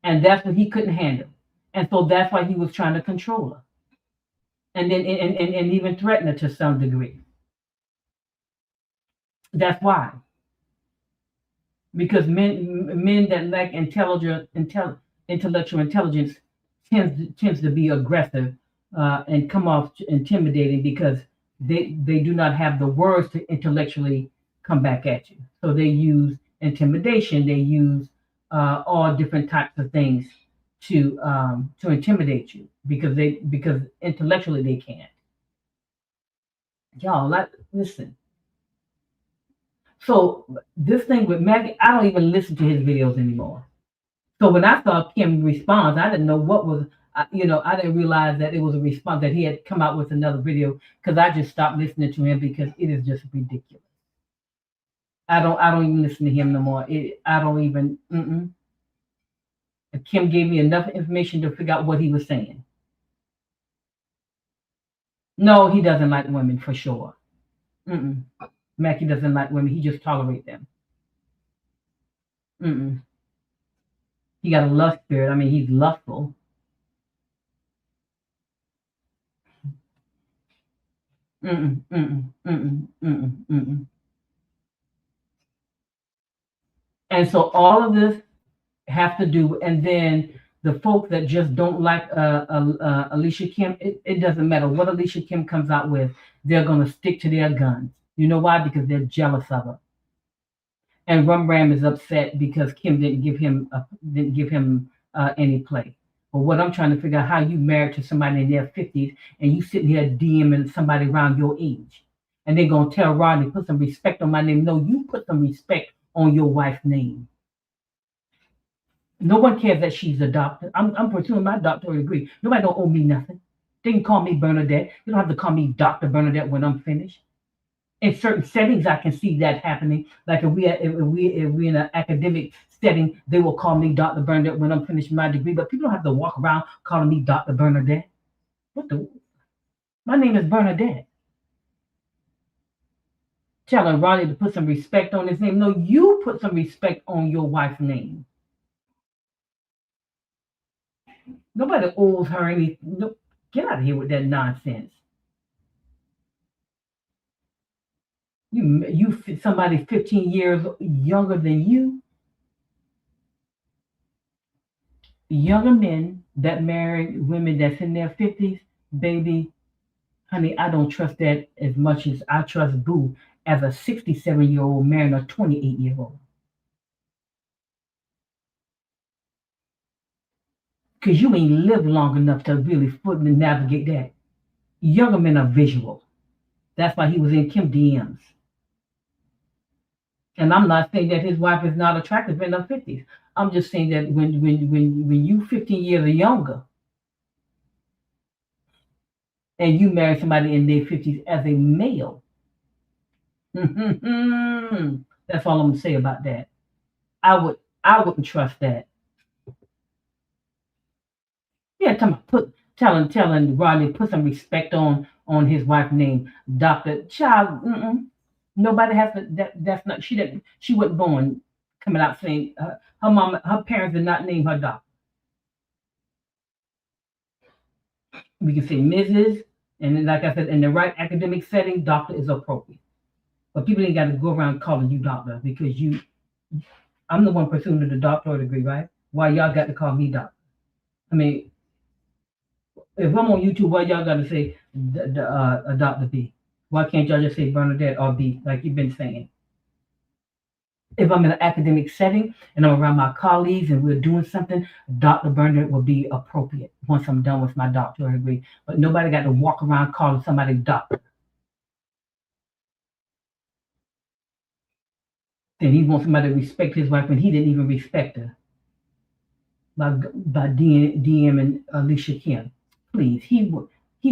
Speaker 1: And that's what he couldn't handle. And so that's why he was trying to control her. And then and even threaten her to some degree. That's why. Because men that lack intellectual intelligence tends to be aggressive and come off intimidating because they do not have the words to intellectually come back at you. So they use intimidation. They use all different types of things to intimidate you because intellectually they can't. Y'all, listen. So this thing with Mackie, I don't even listen to his videos anymore. So when I saw Kim response, I didn't know what was, I didn't realize that it was a response, that he had come out with another video, because I just stopped listening to him because it is just ridiculous. I don't even listen to him no more. I don't even. Kim gave me enough information to figure out what he was saying. No, he doesn't like women for sure. Mackie doesn't like women. He just tolerates them. He got a lust spirit. I mean, he's lustful. And so all of this have to do, and then the folks that just don't like Alicia Kim, it doesn't matter what Alicia Kim comes out with, they're going to stick to their guns. You know why? Because they're jealous of her. And Rum Ram is upset because Kim didn't give him any play. But what I'm trying to figure out, how you married to somebody in their 50s and you sitting here DMing somebody around your age, and they're gonna tell Rodney, put some respect on my name. No, you put some respect on your wife's name. No one cares that she's adopted. I'm pursuing my doctoral degree. Nobody don't owe me nothing. They can call me Bernadette. You don't have to call me Dr. Bernadette when I'm finished. In certain settings, I can see that happening. Like if we in an academic setting, they will call me Dr. Bernadette when I'm finished my degree. But people don't have to walk around calling me Dr. Bernadette. My name is Bernadette. Telling Ronnie to put some respect on his name. No, you put some respect on your wife's name. Nobody owes her any. No, get out of here with that nonsense. You somebody 15 years younger than you. Younger men that marry women that's in their 50s, baby, honey, I don't trust that as much as I trust Boo as a 67-year-old marrying a 28-year-old. Because you ain't lived long enough to really fully navigate that. Younger men are visual. That's why he was in Kim DMs. And I'm not saying that his wife is not attractive in her 50s. I'm just saying that when you 15 years younger and you marry somebody in their 50s as a male, that's all I'm gonna say about that. I wouldn't trust that. Yeah, telling Rodney put some respect on his wife's name, Doctor Child. Nobody has to. That's not. She wasn't born coming out saying her parents did not name her doctor. We can say Mrs. And then, like I said, in the right academic setting, doctor is appropriate. But people ain't got to go around calling you doctor because I'm the one pursuing the doctorate degree, right? Why y'all got to call me doctor? I mean, if I'm on YouTube, why y'all got to say Dr. B? Why can't y'all just say Bernadette or B, like you've been saying? If I'm in an academic setting and I'm around my colleagues and we're doing something, Dr. Bernadette will be appropriate once I'm done with my doctorate degree. But nobody got to walk around calling somebody doctor. Then he wants somebody to respect his wife when he didn't even respect her by DMing Alicia Kim. Please, he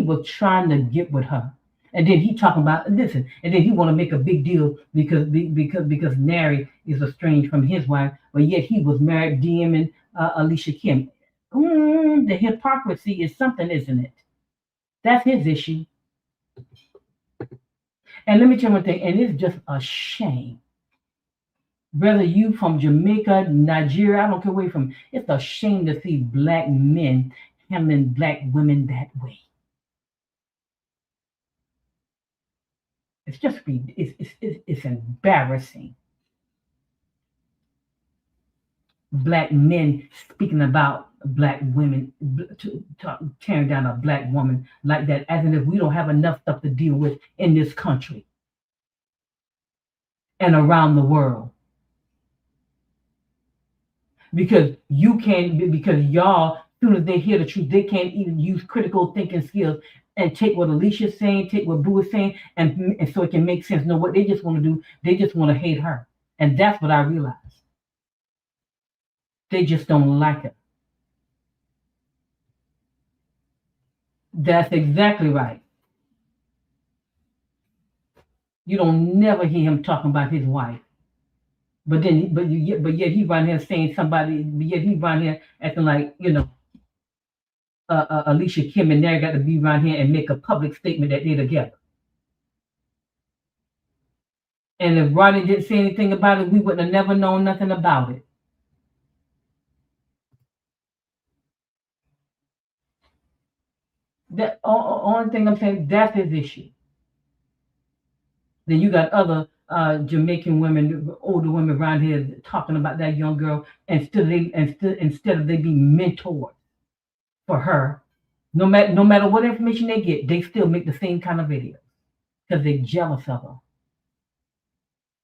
Speaker 1: was trying to get with her, and then he talking about listen, and then he want to make a big deal because Nary is estranged from his wife, but yet he was married DMing Alicia Kim. The hypocrisy is something, isn't it? That's his issue. And let me tell you one thing, and it's just a shame. Whether you from Jamaica, Nigeria, I don't care where you're from, it's a shame to see black men handling black women that way. It's just it's embarrassing. Black men speaking about black women, tearing down a black woman like that, as if we don't have enough stuff to deal with in this country and around the world. Because y'all, as soon as they hear the truth, they can't even use critical thinking skills and take what Alicia's saying, take what Boo is saying, and so it can make sense. No, what they just want to do, they just want to hate her. And that's what I realized. They just don't like her. That's exactly right. You don't never hear him talking about his wife. But yet he run here saying somebody, but yet he run here acting like, Alicia Kim and Nary got to be around here and make a public statement that they're together. And if Rodney didn't say anything about it, we wouldn't have never known nothing about it. That only thing I'm saying, that's his issue. Then you got other Jamaican women, older women around here talking about that young girl, instead of they be mentored for her. No matter what information they get, they still make the same kind of videos because they're jealous of her.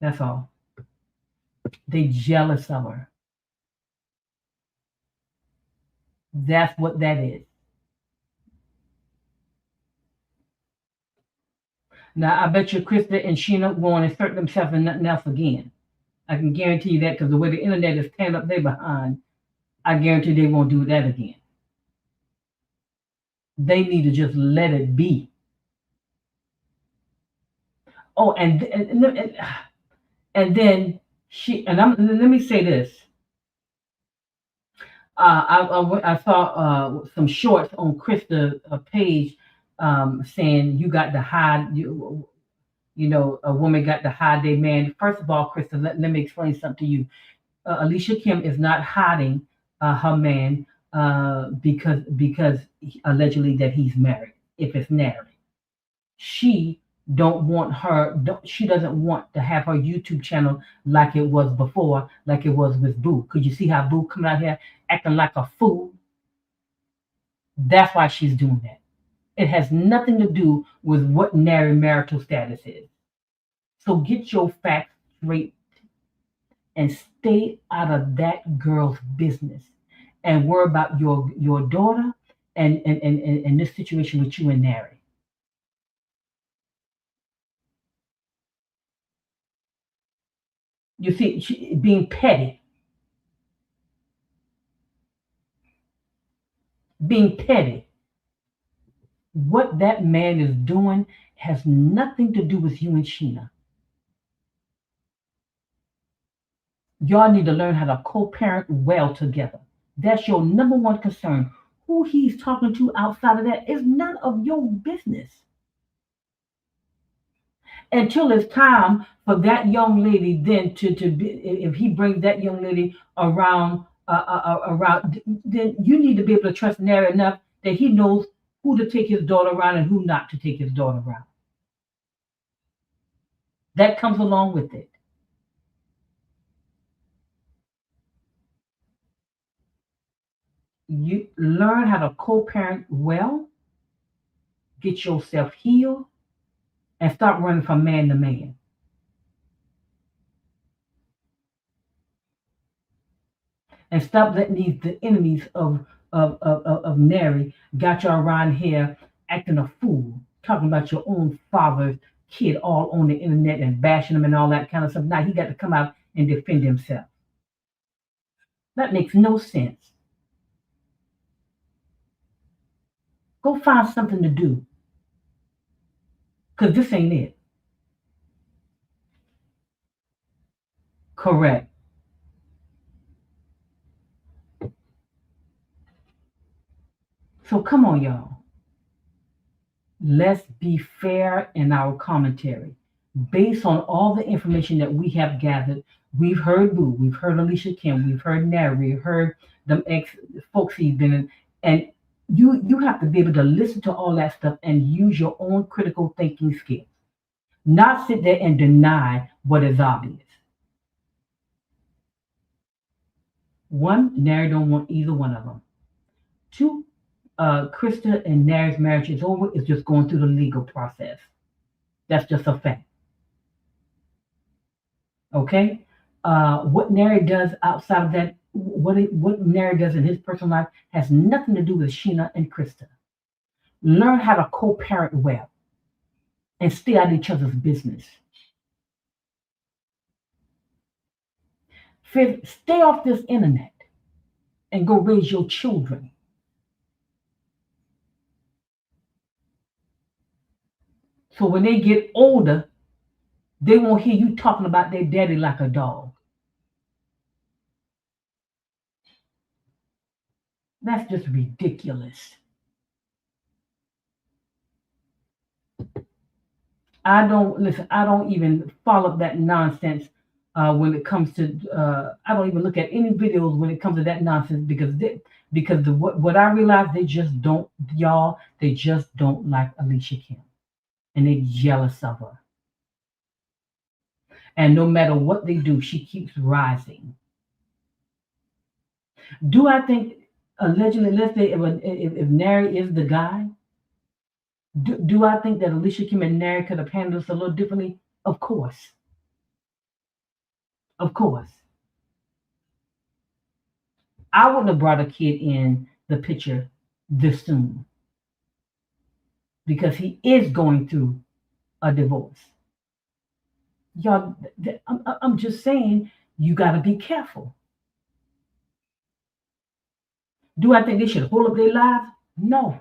Speaker 1: That's all. They jealous of her. That's what that is. Now I bet you Krista and Sheena won't insert themselves in nothing else again. I can guarantee you that because the way the internet is tearing up their behind, I guarantee they won't do that again. They need to just let it be. Oh, and then let me say this. I saw some shorts on Christa's page saying you got to hide, a woman got to hide their man. First of all, Christa, let me explain something to you. Alicia Kim is not hiding her man because allegedly that he's married. If it's married, she doesn't want to have her YouTube channel like it was before, like it was with Boo. Could you see how Boo coming out here acting like a fool? That's why she's doing that. It has nothing to do with what Nary marital status is. So get your facts straight and stay out of that girl's business and worry about your daughter and this situation with you and Nary. You see, being petty. Being petty. What that man is doing has nothing to do with you and Sheena. Y'all need to learn how to co-parent well together. That's your number one concern. Who he's talking to outside of that is none of your business. Until it's time for that young lady then to be, if he brings that young lady around, then you need to be able to trust Nary enough that he knows who to take his daughter around and who not to take his daughter around. That comes along with it. You learn how to co-parent well, get yourself healed, and stop running from man to man. And stop letting the enemies of Mary got you around here acting a fool, talking about your own father's kid all on the internet and bashing him and all that kind of stuff. Now he got to come out and defend himself. That makes no sense. Go find something to do, because this ain't it. Correct. So come on, y'all. Let's be fair in our commentary. Based on all the information that we have gathered, we've heard Boo, we've heard Alicia Kim, we've heard Nary, we've heard them ex folks he's been in, and you have to be able to listen to all that stuff and use your own critical thinking skills. Not sit there and deny what is obvious. One, Nary don't want either one of them. Two, Krista and Nary's marriage is over. It's just going through the legal process. That's just a fact. Okay? What Nary does outside of that, what Nary does in his personal life has nothing to do with Sheena and Christa. Learn how to co-parent well and stay out of each other's business. Fifth, stay off this internet and go raise your children. So when they get older, they won't hear you talking about their daddy like a dog. That's just ridiculous. I don't even follow that nonsense when it comes to. I don't even look at any videos when it comes to that nonsense because what I realize they just don't, y'all. They just don't like Alicia Kim, and they're jealous of her. And no matter what they do, she keeps rising. Do I think allegedly, let's say if Nary is the guy, do I think that Alicia Kim and Nary could have handled this a little differently? Of course. Of course. I wouldn't have brought a kid in the picture this soon because he is going through a divorce. Y'all, I'm just saying, you got to be careful. Do I think they should hold up their lives? No.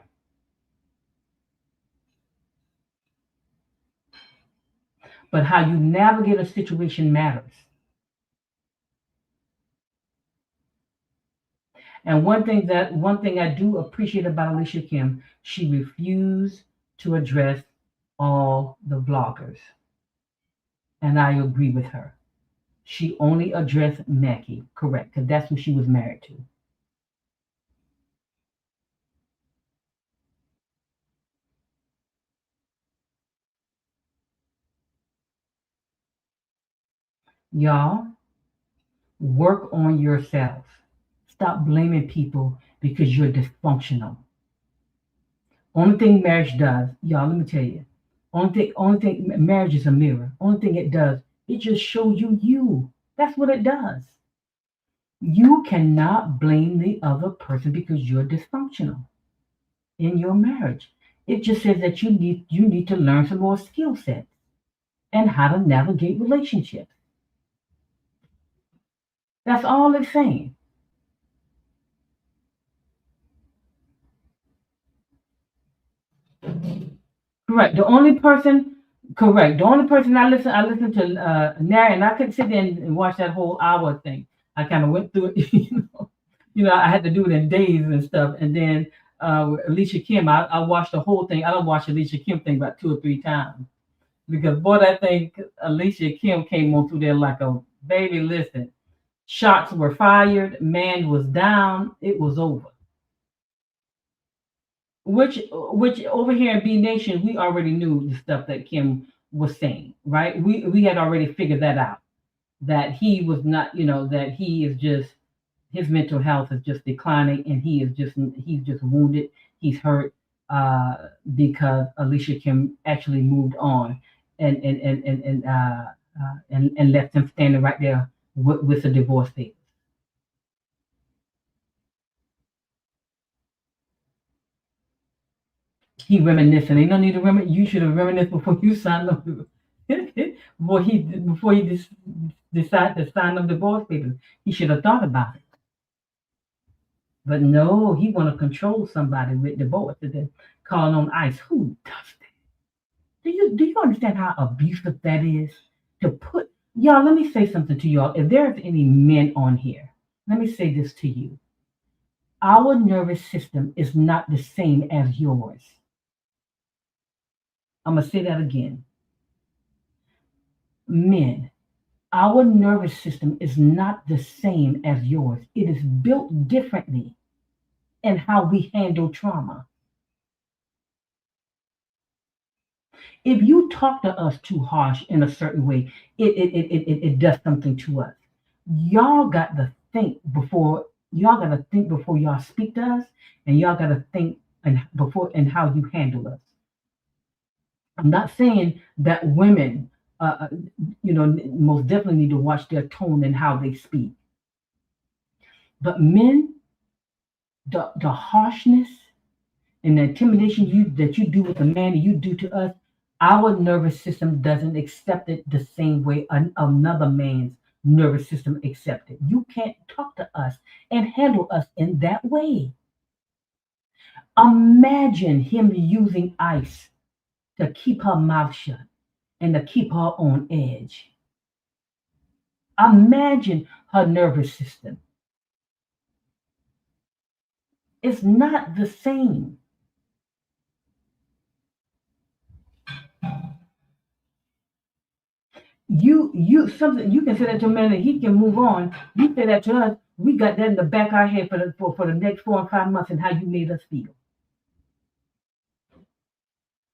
Speaker 1: But how you navigate a situation matters. And one thing I do appreciate about Alicia Kim, she refused to address all the vloggers. And I agree with her. She only addressed Mackie, correct, because that's who she was married to. Y'all, work on yourself. Stop blaming people because you're dysfunctional. Only thing marriage does, y'all, let me tell you, only thing, marriage is a mirror. Only thing it does, it just shows you. That's what it does. You cannot blame the other person because you're dysfunctional in your marriage. It just says that you need to learn some more skill sets and how to navigate relationships. That's all it's saying. Correct. The only person I listened to Nary, and I couldn't sit there and watch that whole hour thing. I kind of went through it, I had to do it in days and stuff. And then Alicia Kim, I watched the whole thing. I don't watch Alicia Kim thing about 2 or 3 times because boy, I think Alicia Kim came on through there like a baby. Listen, shots were fired, man was down, it was over. which over here in B Nation, we already knew the stuff that Kim was saying, right? We had already figured that out. That he was not, that he is just his mental health is just declining, and he's just wounded, he's hurt, because Alicia Kim actually moved on, and left him standing right there with the divorce papers. He reminiscing. Ain't no need to reminisce. You should have reminisced before you signed up. Before he decided to sign the divorce papers. He should have thought about it. But no, he want to control somebody with divorce and then calling on ICE. Who does that? Do you understand how abusive that is? To put y'all, let me say something to y'all. If there's any men on here, let me say this to you. Our nervous system is not the same as yours. I'm gonna say that again. Men, our nervous system is not the same as yours. It is built differently in how we handle trauma. If you talk to us too harsh in a certain way, it does something to us. Y'all got to think before y'all speak to us, and y'all got to think and how you handle us. I'm not saying that women, most definitely need to watch their tone and how they speak. But men, the harshness and the intimidation that you do with a man and you do to us, our nervous system doesn't accept it the same way another man's nervous system accepts it. You can't talk to us and handle us in that way. Imagine him using ice to keep her mouth shut and to keep her on edge. Imagine her nervous system. It's not the same. You can say that to a man and he can move on. You say that to us, we got that in the back of our head for the next 4 or 5 months and how you made us feel.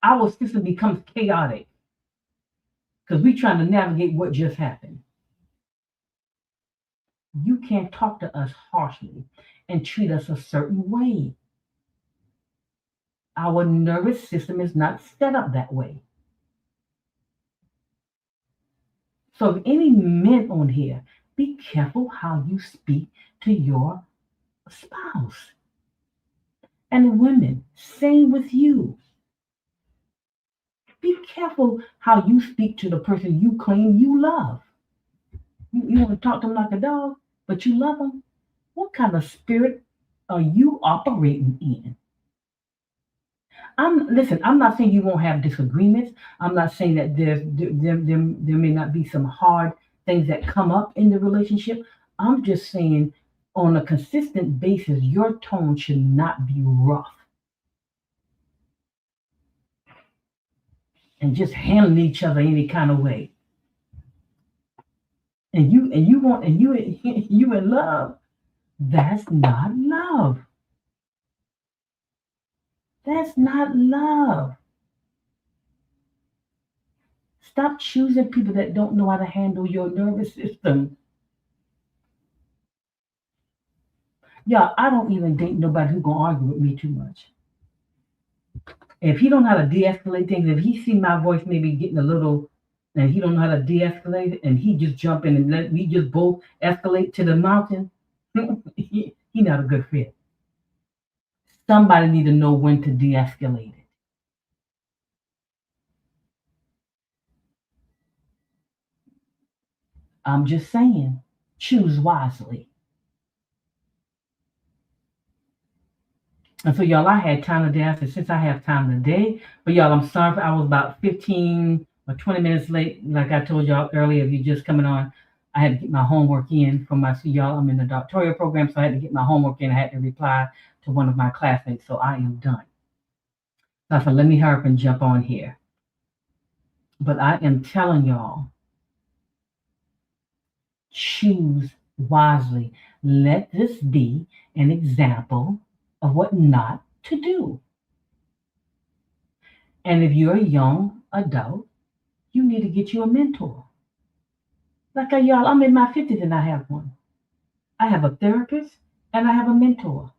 Speaker 1: Our system becomes chaotic because we're trying to navigate what just happened. You can't talk to us harshly and treat us a certain way. Our nervous system is not set up that way. So if any men on here, be careful how you speak to your spouse. And women, same with you. Be careful how you speak to the person you claim you love. You want to talk to them like a dog, but you love them? What kind of spirit are you operating in? I'm not saying you won't have disagreements. I'm not saying that there may not be some hard things that come up in the relationship. I'm just saying on a consistent basis, your tone should not be rough. And just handling each other any kind of way. And you in love. That's not love. That's not love. Stop choosing people that don't know how to handle your nervous system. Yeah, I don't even date nobody who's gonna argue with me too much. If he don't know how to de-escalate things, if he see my voice maybe getting a little, and he don't know how to de-escalate it, and he just jump in and let we just both escalate to the mountain, he not a good fit. Somebody need to know when to de-escalate it. I'm just saying, choose wisely. And so, y'all, I had time today. I said, since I have time today, but y'all, I'm sorry. I was about 15 or 20 minutes late. Like I told y'all earlier, if you're just coming on, I had to get my homework in for my, so y'all, I'm in the doctoral program, so I had to get my homework in. I had to reply to one of my classmates, so I am done. So I said, let me hurry up and jump on here. But I am telling y'all, choose wisely. Let this be an example of what not to do. And if you're a young adult, you need to get you a mentor. Like y'all, I'm in my 50s and I have one. I have a therapist and I have a mentor.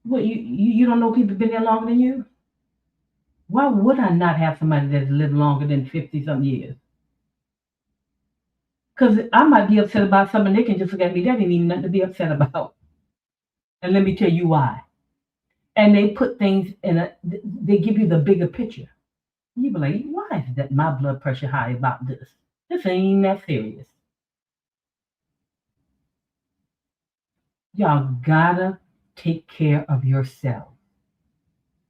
Speaker 1: What you don't know people been there longer than you? Why would I not have somebody that's lived longer than 50 some years? Because I might be upset about something, they can just look at me, that ain't even nothing to be upset about. And let me tell you why. And they put things they give you the bigger picture. You be like, why is that my blood pressure high about this? This ain't that serious. Y'all gotta take care of yourself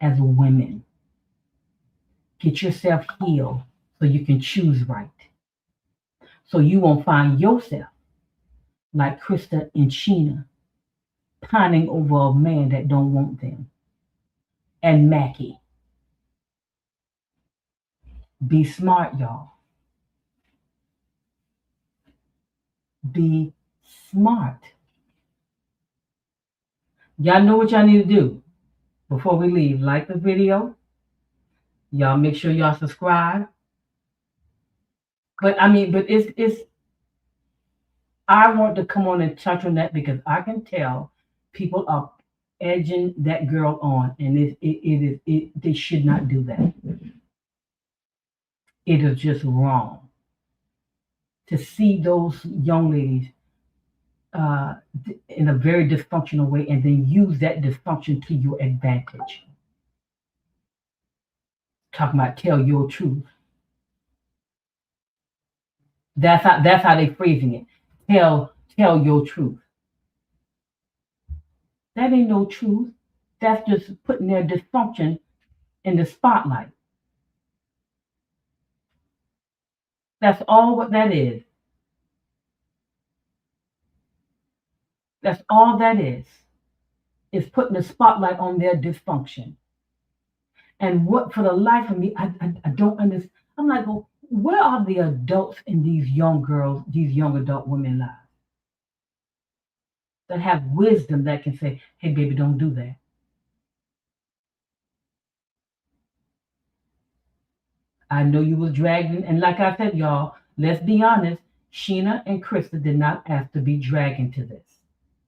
Speaker 1: as women. Get yourself healed so you can choose right. So you won't find yourself like Krista and Sheena pining over a man that don't want them. And Mackie. Be smart, y'all. Be smart. Y'all know what y'all need to do before we leave. Like the video. Y'all make sure y'all subscribe. But it's I want to come on and touch on that because I can tell people are edging that girl on, and they should not do that. It is just wrong to see those young ladies in a very dysfunctional way and then use that dysfunction to your advantage. Talking about tell your truth. That's how they phrasing it. Tell your truth. That ain't no truth. That's just putting their dysfunction in the spotlight. That's all what that is. That's all that is putting the spotlight on their dysfunction. And what, for the life of me, I don't understand. I'm like, well, where are the adults in these young girls, these young adult women lives that have wisdom that can say, hey, baby, don't do that. I know you was dragged, and like I said, y'all, let's be honest, Sheena and Christa did not ask to be dragged into this.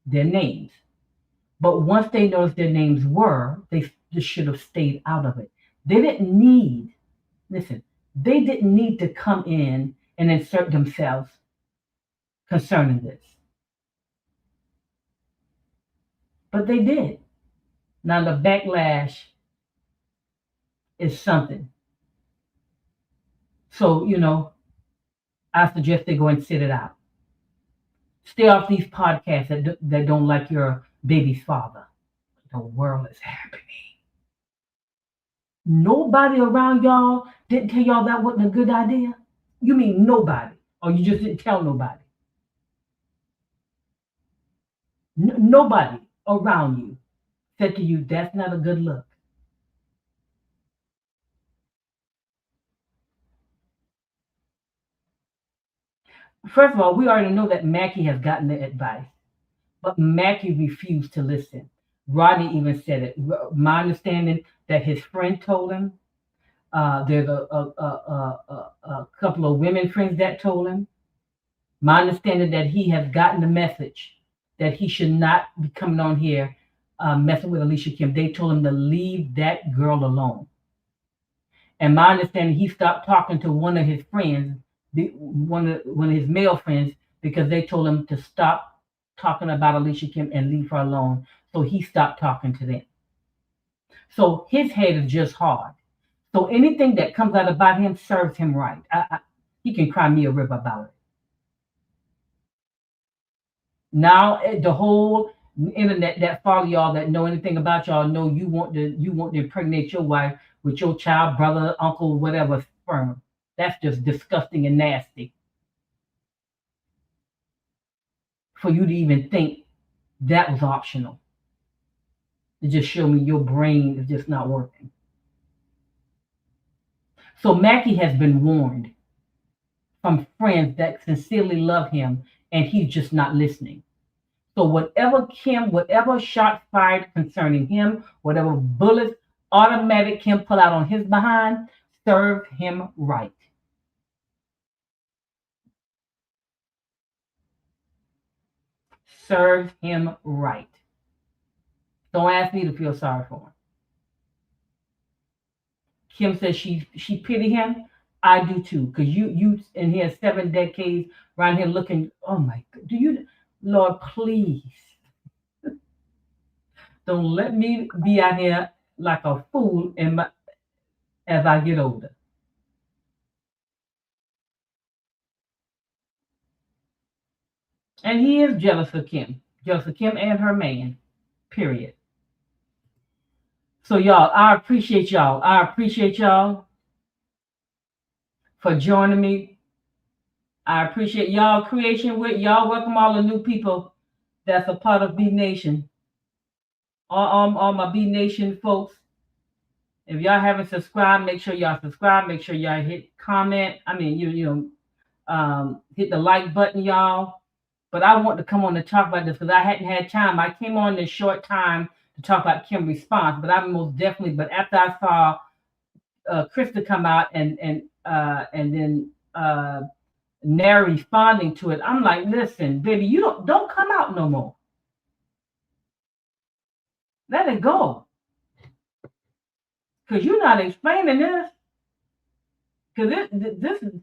Speaker 1: Their names. But once they noticed their names were, they just should have stayed out of it. They didn't need to come in and insert themselves concerning this. But they did. Now the backlash is something. So, I suggest they go and sit it out. Stay off these podcasts that don't like your baby's father. The world is happening. Nobody around y'all didn't tell y'all that wasn't a good idea? You mean nobody? Or you just didn't tell nobody? Nobody around you said to you, that's not a good look. First of all, we already know that Mackie has gotten the advice, but Mackie refused to listen. Rodney even said it. My understanding that his friend told him. There's a couple of women friends that told him. My understanding that he has gotten the message that he should not be coming on here messing with Alicia Kim. They told him to leave that girl alone. And my understanding, he stopped talking to one of his friends, one of his male friends, because they told him to stop talking about Alicia Kim and leave her alone. So he stopped talking to them. So his head is just hard. So anything that comes out about him serves him right. He can cry me a river about it. Now the whole internet that follow y'all that know anything about y'all know you want to impregnate your wife with your child, brother, uncle, whatever sperm. That's just disgusting and nasty. For you to even think that was optional. It just showed me your brain is just not working. So Mackie has been warned from friends that sincerely love him, and he's just not listening. So whatever shot fired concerning him, whatever bullets automatic Kim pull out on his behind. Serve him right. Serve him right. Don't ask me to feel sorry for him. Kim says she pity him. I do too, because you in here 7 decades around here looking. Oh my, do you, Lord, please don't let me be out here like a fool as I get older. And he is jealous of Kim and her man. Period. So y'all, I appreciate y'all. I appreciate y'all for joining me. I appreciate y'all creation with y'all. Welcome all the new people that's a part of B Nation. All my B Nation folks. If y'all haven't subscribed, make sure y'all subscribe. Make sure y'all hit comment. I mean, hit the like button, y'all. But I want to come on and talk about this because I hadn't had time. I came on this short time to talk about Kim's response, but I most definitely. But after I saw Christa come out and then Nary responding to it, I'm like, listen, baby, you don't come out no more. Let it go. Because you're not explaining this. Because this is,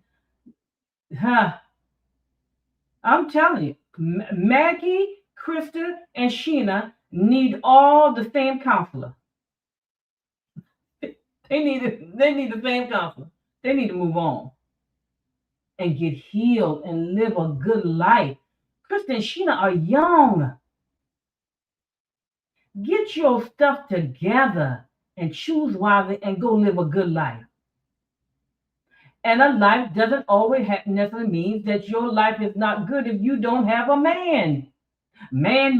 Speaker 1: I'm telling you, Mackie, Krista, and Sheena need all the same counselor. They need the same counselor. They need to move on and get healed and live a good life. Krista and Sheena are young. Get your stuff together and choose wisely and go live a good life. And a life doesn't always necessarily mean that your life is not good if you don't have a man. Man.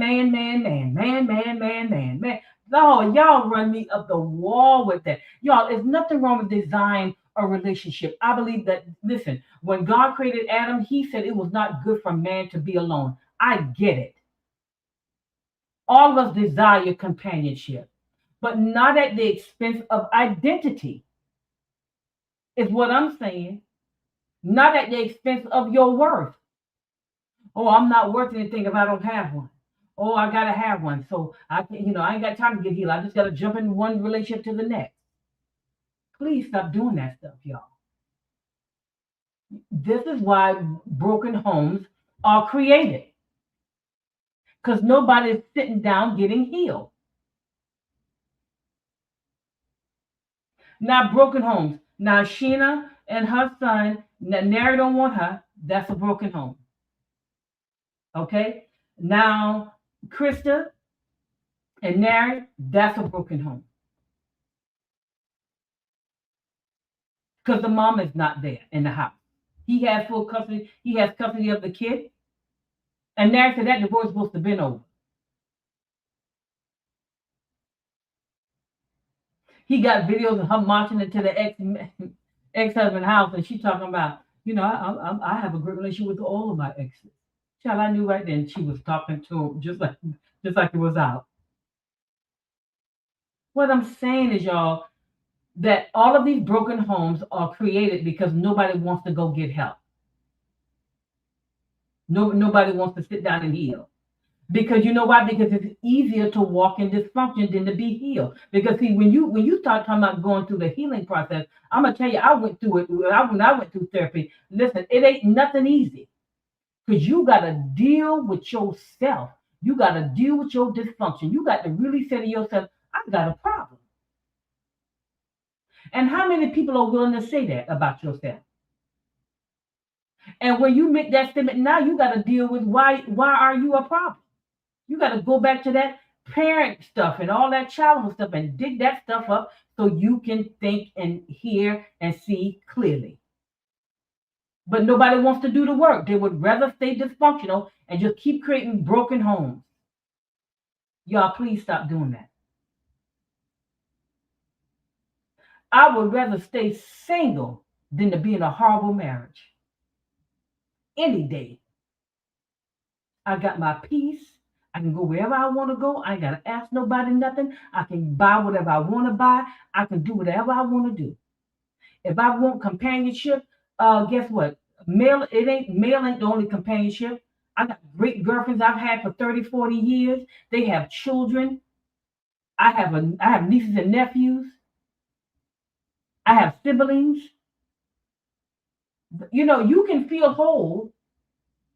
Speaker 1: No, y'all run me up the wall with that. Y'all, there's nothing wrong with design a relationship. I believe that, listen, when God created Adam, he said it was not good for man to be alone. I get it. All of us desire companionship, but not at the expense of identity, is what I'm saying. Not at the expense of your worth. Oh, I'm not worth anything if I don't have one. Oh, I gotta have one. So I ain't got time to get healed. I just gotta jump in one relationship to the next. Please stop doing that stuff, y'all. This is why broken homes are created. Because nobody's sitting down getting healed. Now, broken homes. Now, Sheena and her son, Nary don't want her. That's a broken home. Okay? Now, Krista and Nary, that's a broken home. Because the mom is not there in the house. He has full custody. He has custody of the kid. And Nary said that divorce was supposed to have been over. He got videos of her marching into the ex-husband's house, and she talking about, I have a great relationship with all of my exes. Child, I knew right then she was talking to him just like it was out. What I'm saying is, y'all, that all of these broken homes are created because nobody wants to go get help. Nobody wants to sit down and heal. Because you know why? Because it's easier to walk in dysfunction than to be healed. Because see, when you start talking about going through the healing process, I'm gonna tell you, I went through it. When I went through therapy, listen, it ain't nothing easy. Because you gotta deal with yourself. You gotta deal with your dysfunction. You got to really say to yourself, I got a problem. And how many people are willing to say that about yourself? And when you make that statement, now you got to deal with why are you a problem? You got to go back to that parent stuff and all that childhood stuff and dig that stuff up so you can think and hear and see clearly. But nobody wants to do the work. They would rather stay dysfunctional and just keep creating broken homes. Y'all, please stop doing that. I would rather stay single than to be in a horrible marriage. Any day. I got my peace. I can go wherever I want to go. I ain't got to ask nobody nothing. I can buy whatever I want to buy. I can do whatever I want to do. If I want companionship, guess what? Male ain't the only companionship. I got great girlfriends I've had for 30, 40 years. They have children. I have nieces and nephews. I have siblings. You know, you can feel whole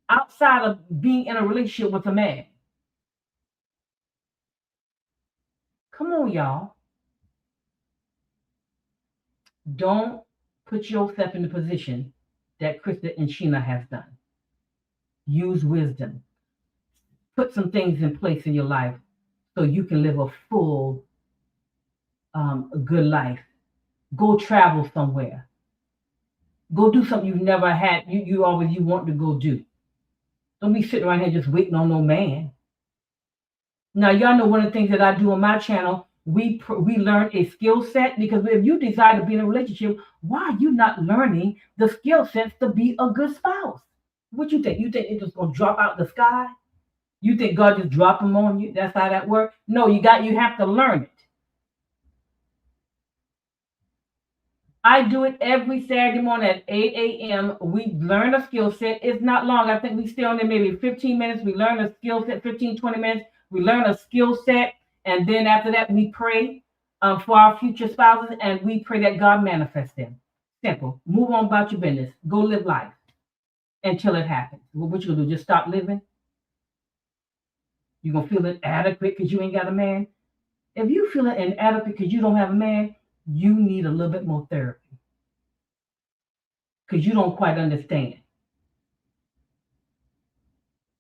Speaker 1: outside of being in a relationship with a man. Come on, y'all. Don't put yourself in the position that Krista and Sheena has done. Use wisdom. Put some things in place in your life so you can live a full, good life. Go travel somewhere. Go do something you've never had. You want to go do. Don't be sitting around here just waiting on no man. Now, y'all know one of the things that I do on my channel, we learn a skill set, because if you desire to be in a relationship, why are you not learning the skill sets to be a good spouse? What you think? You think it's just gonna drop out the sky? You think God just drop them on you? That's how that works? No, you have to learn it. I do it every Saturday morning at 8 a.m. We learn a skill set. It's not long. I think we stay on there maybe 15 minutes. We learn a skill set, 15, 20 minutes. We learn a skill set. And then after that, we pray for our future spouses, and we pray that God manifests them. Simple. Move on about your business. Go live life until it happens. Well, what you going to do? Just stop living? You're going to feel inadequate because you ain't got a man? If you feel inadequate because you don't have a man, you need a little bit more therapy, because you don't quite understand.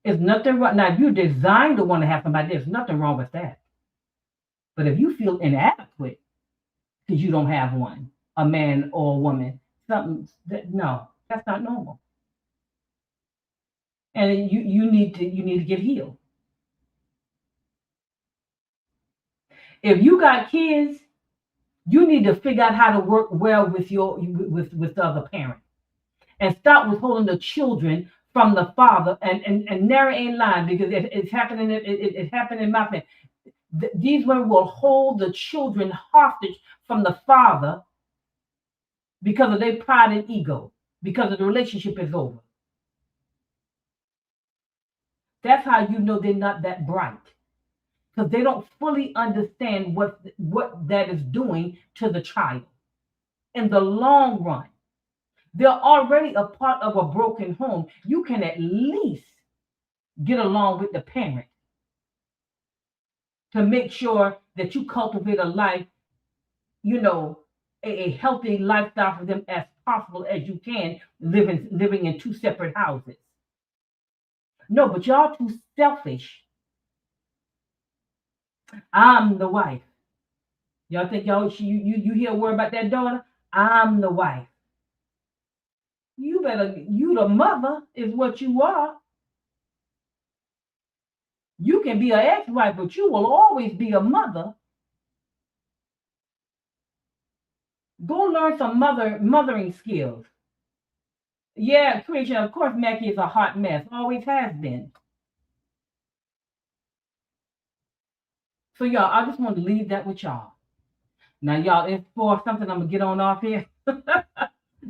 Speaker 1: There's nothing wrong. Now, if you're designed to want to have somebody, there's nothing wrong with that. But if you feel inadequate because you don't have one, a man or a woman, no, that's not normal. And you need to get healed. If you got kids, you need to figure out how to work well with the other parent, and stop withholding the children from the father. And Nary ain't lying, because it's happening. It happened in my family. These women will hold the children hostage from the father because of their pride and ego, because of the relationship is over. That's how you know they're not that bright, because they don't fully understand what that is doing to the child in the long run. They're already a part of a broken home. You can at least get along with the parent to make sure that you cultivate a life, a healthy lifestyle for them as possible as you can, living in two separate houses. No, but y'all too selfish. I'm the wife. Y'all think you hear a word about that daughter? I'm the wife. You the mother is what you are. You can be an ex-wife, but you will always be a mother. Go learn some mothering skills. Yeah, creation. Of course, Mackie is a hot mess. Always has been. So y'all, I just want to leave that with y'all. Now, y'all, it's for something. I'm gonna get on off here.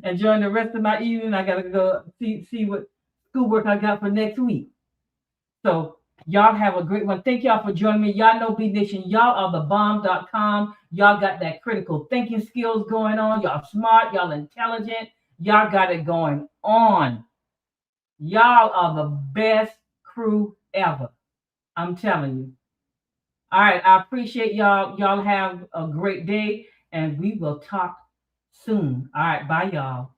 Speaker 1: Enjoying the rest of my evening. I gotta go see what schoolwork I got for next week. So y'all have a great one. Thank y'all for joining me. Y'all know B Nation. Y'all are the bomb.com. Y'all got that critical thinking skills going on. Y'all smart. Y'all intelligent. Y'all got it going on. Y'all are the best crew ever. I'm telling you. All right. I appreciate y'all. Y'all have a great day, and we will talk soon. All right. Bye, y'all.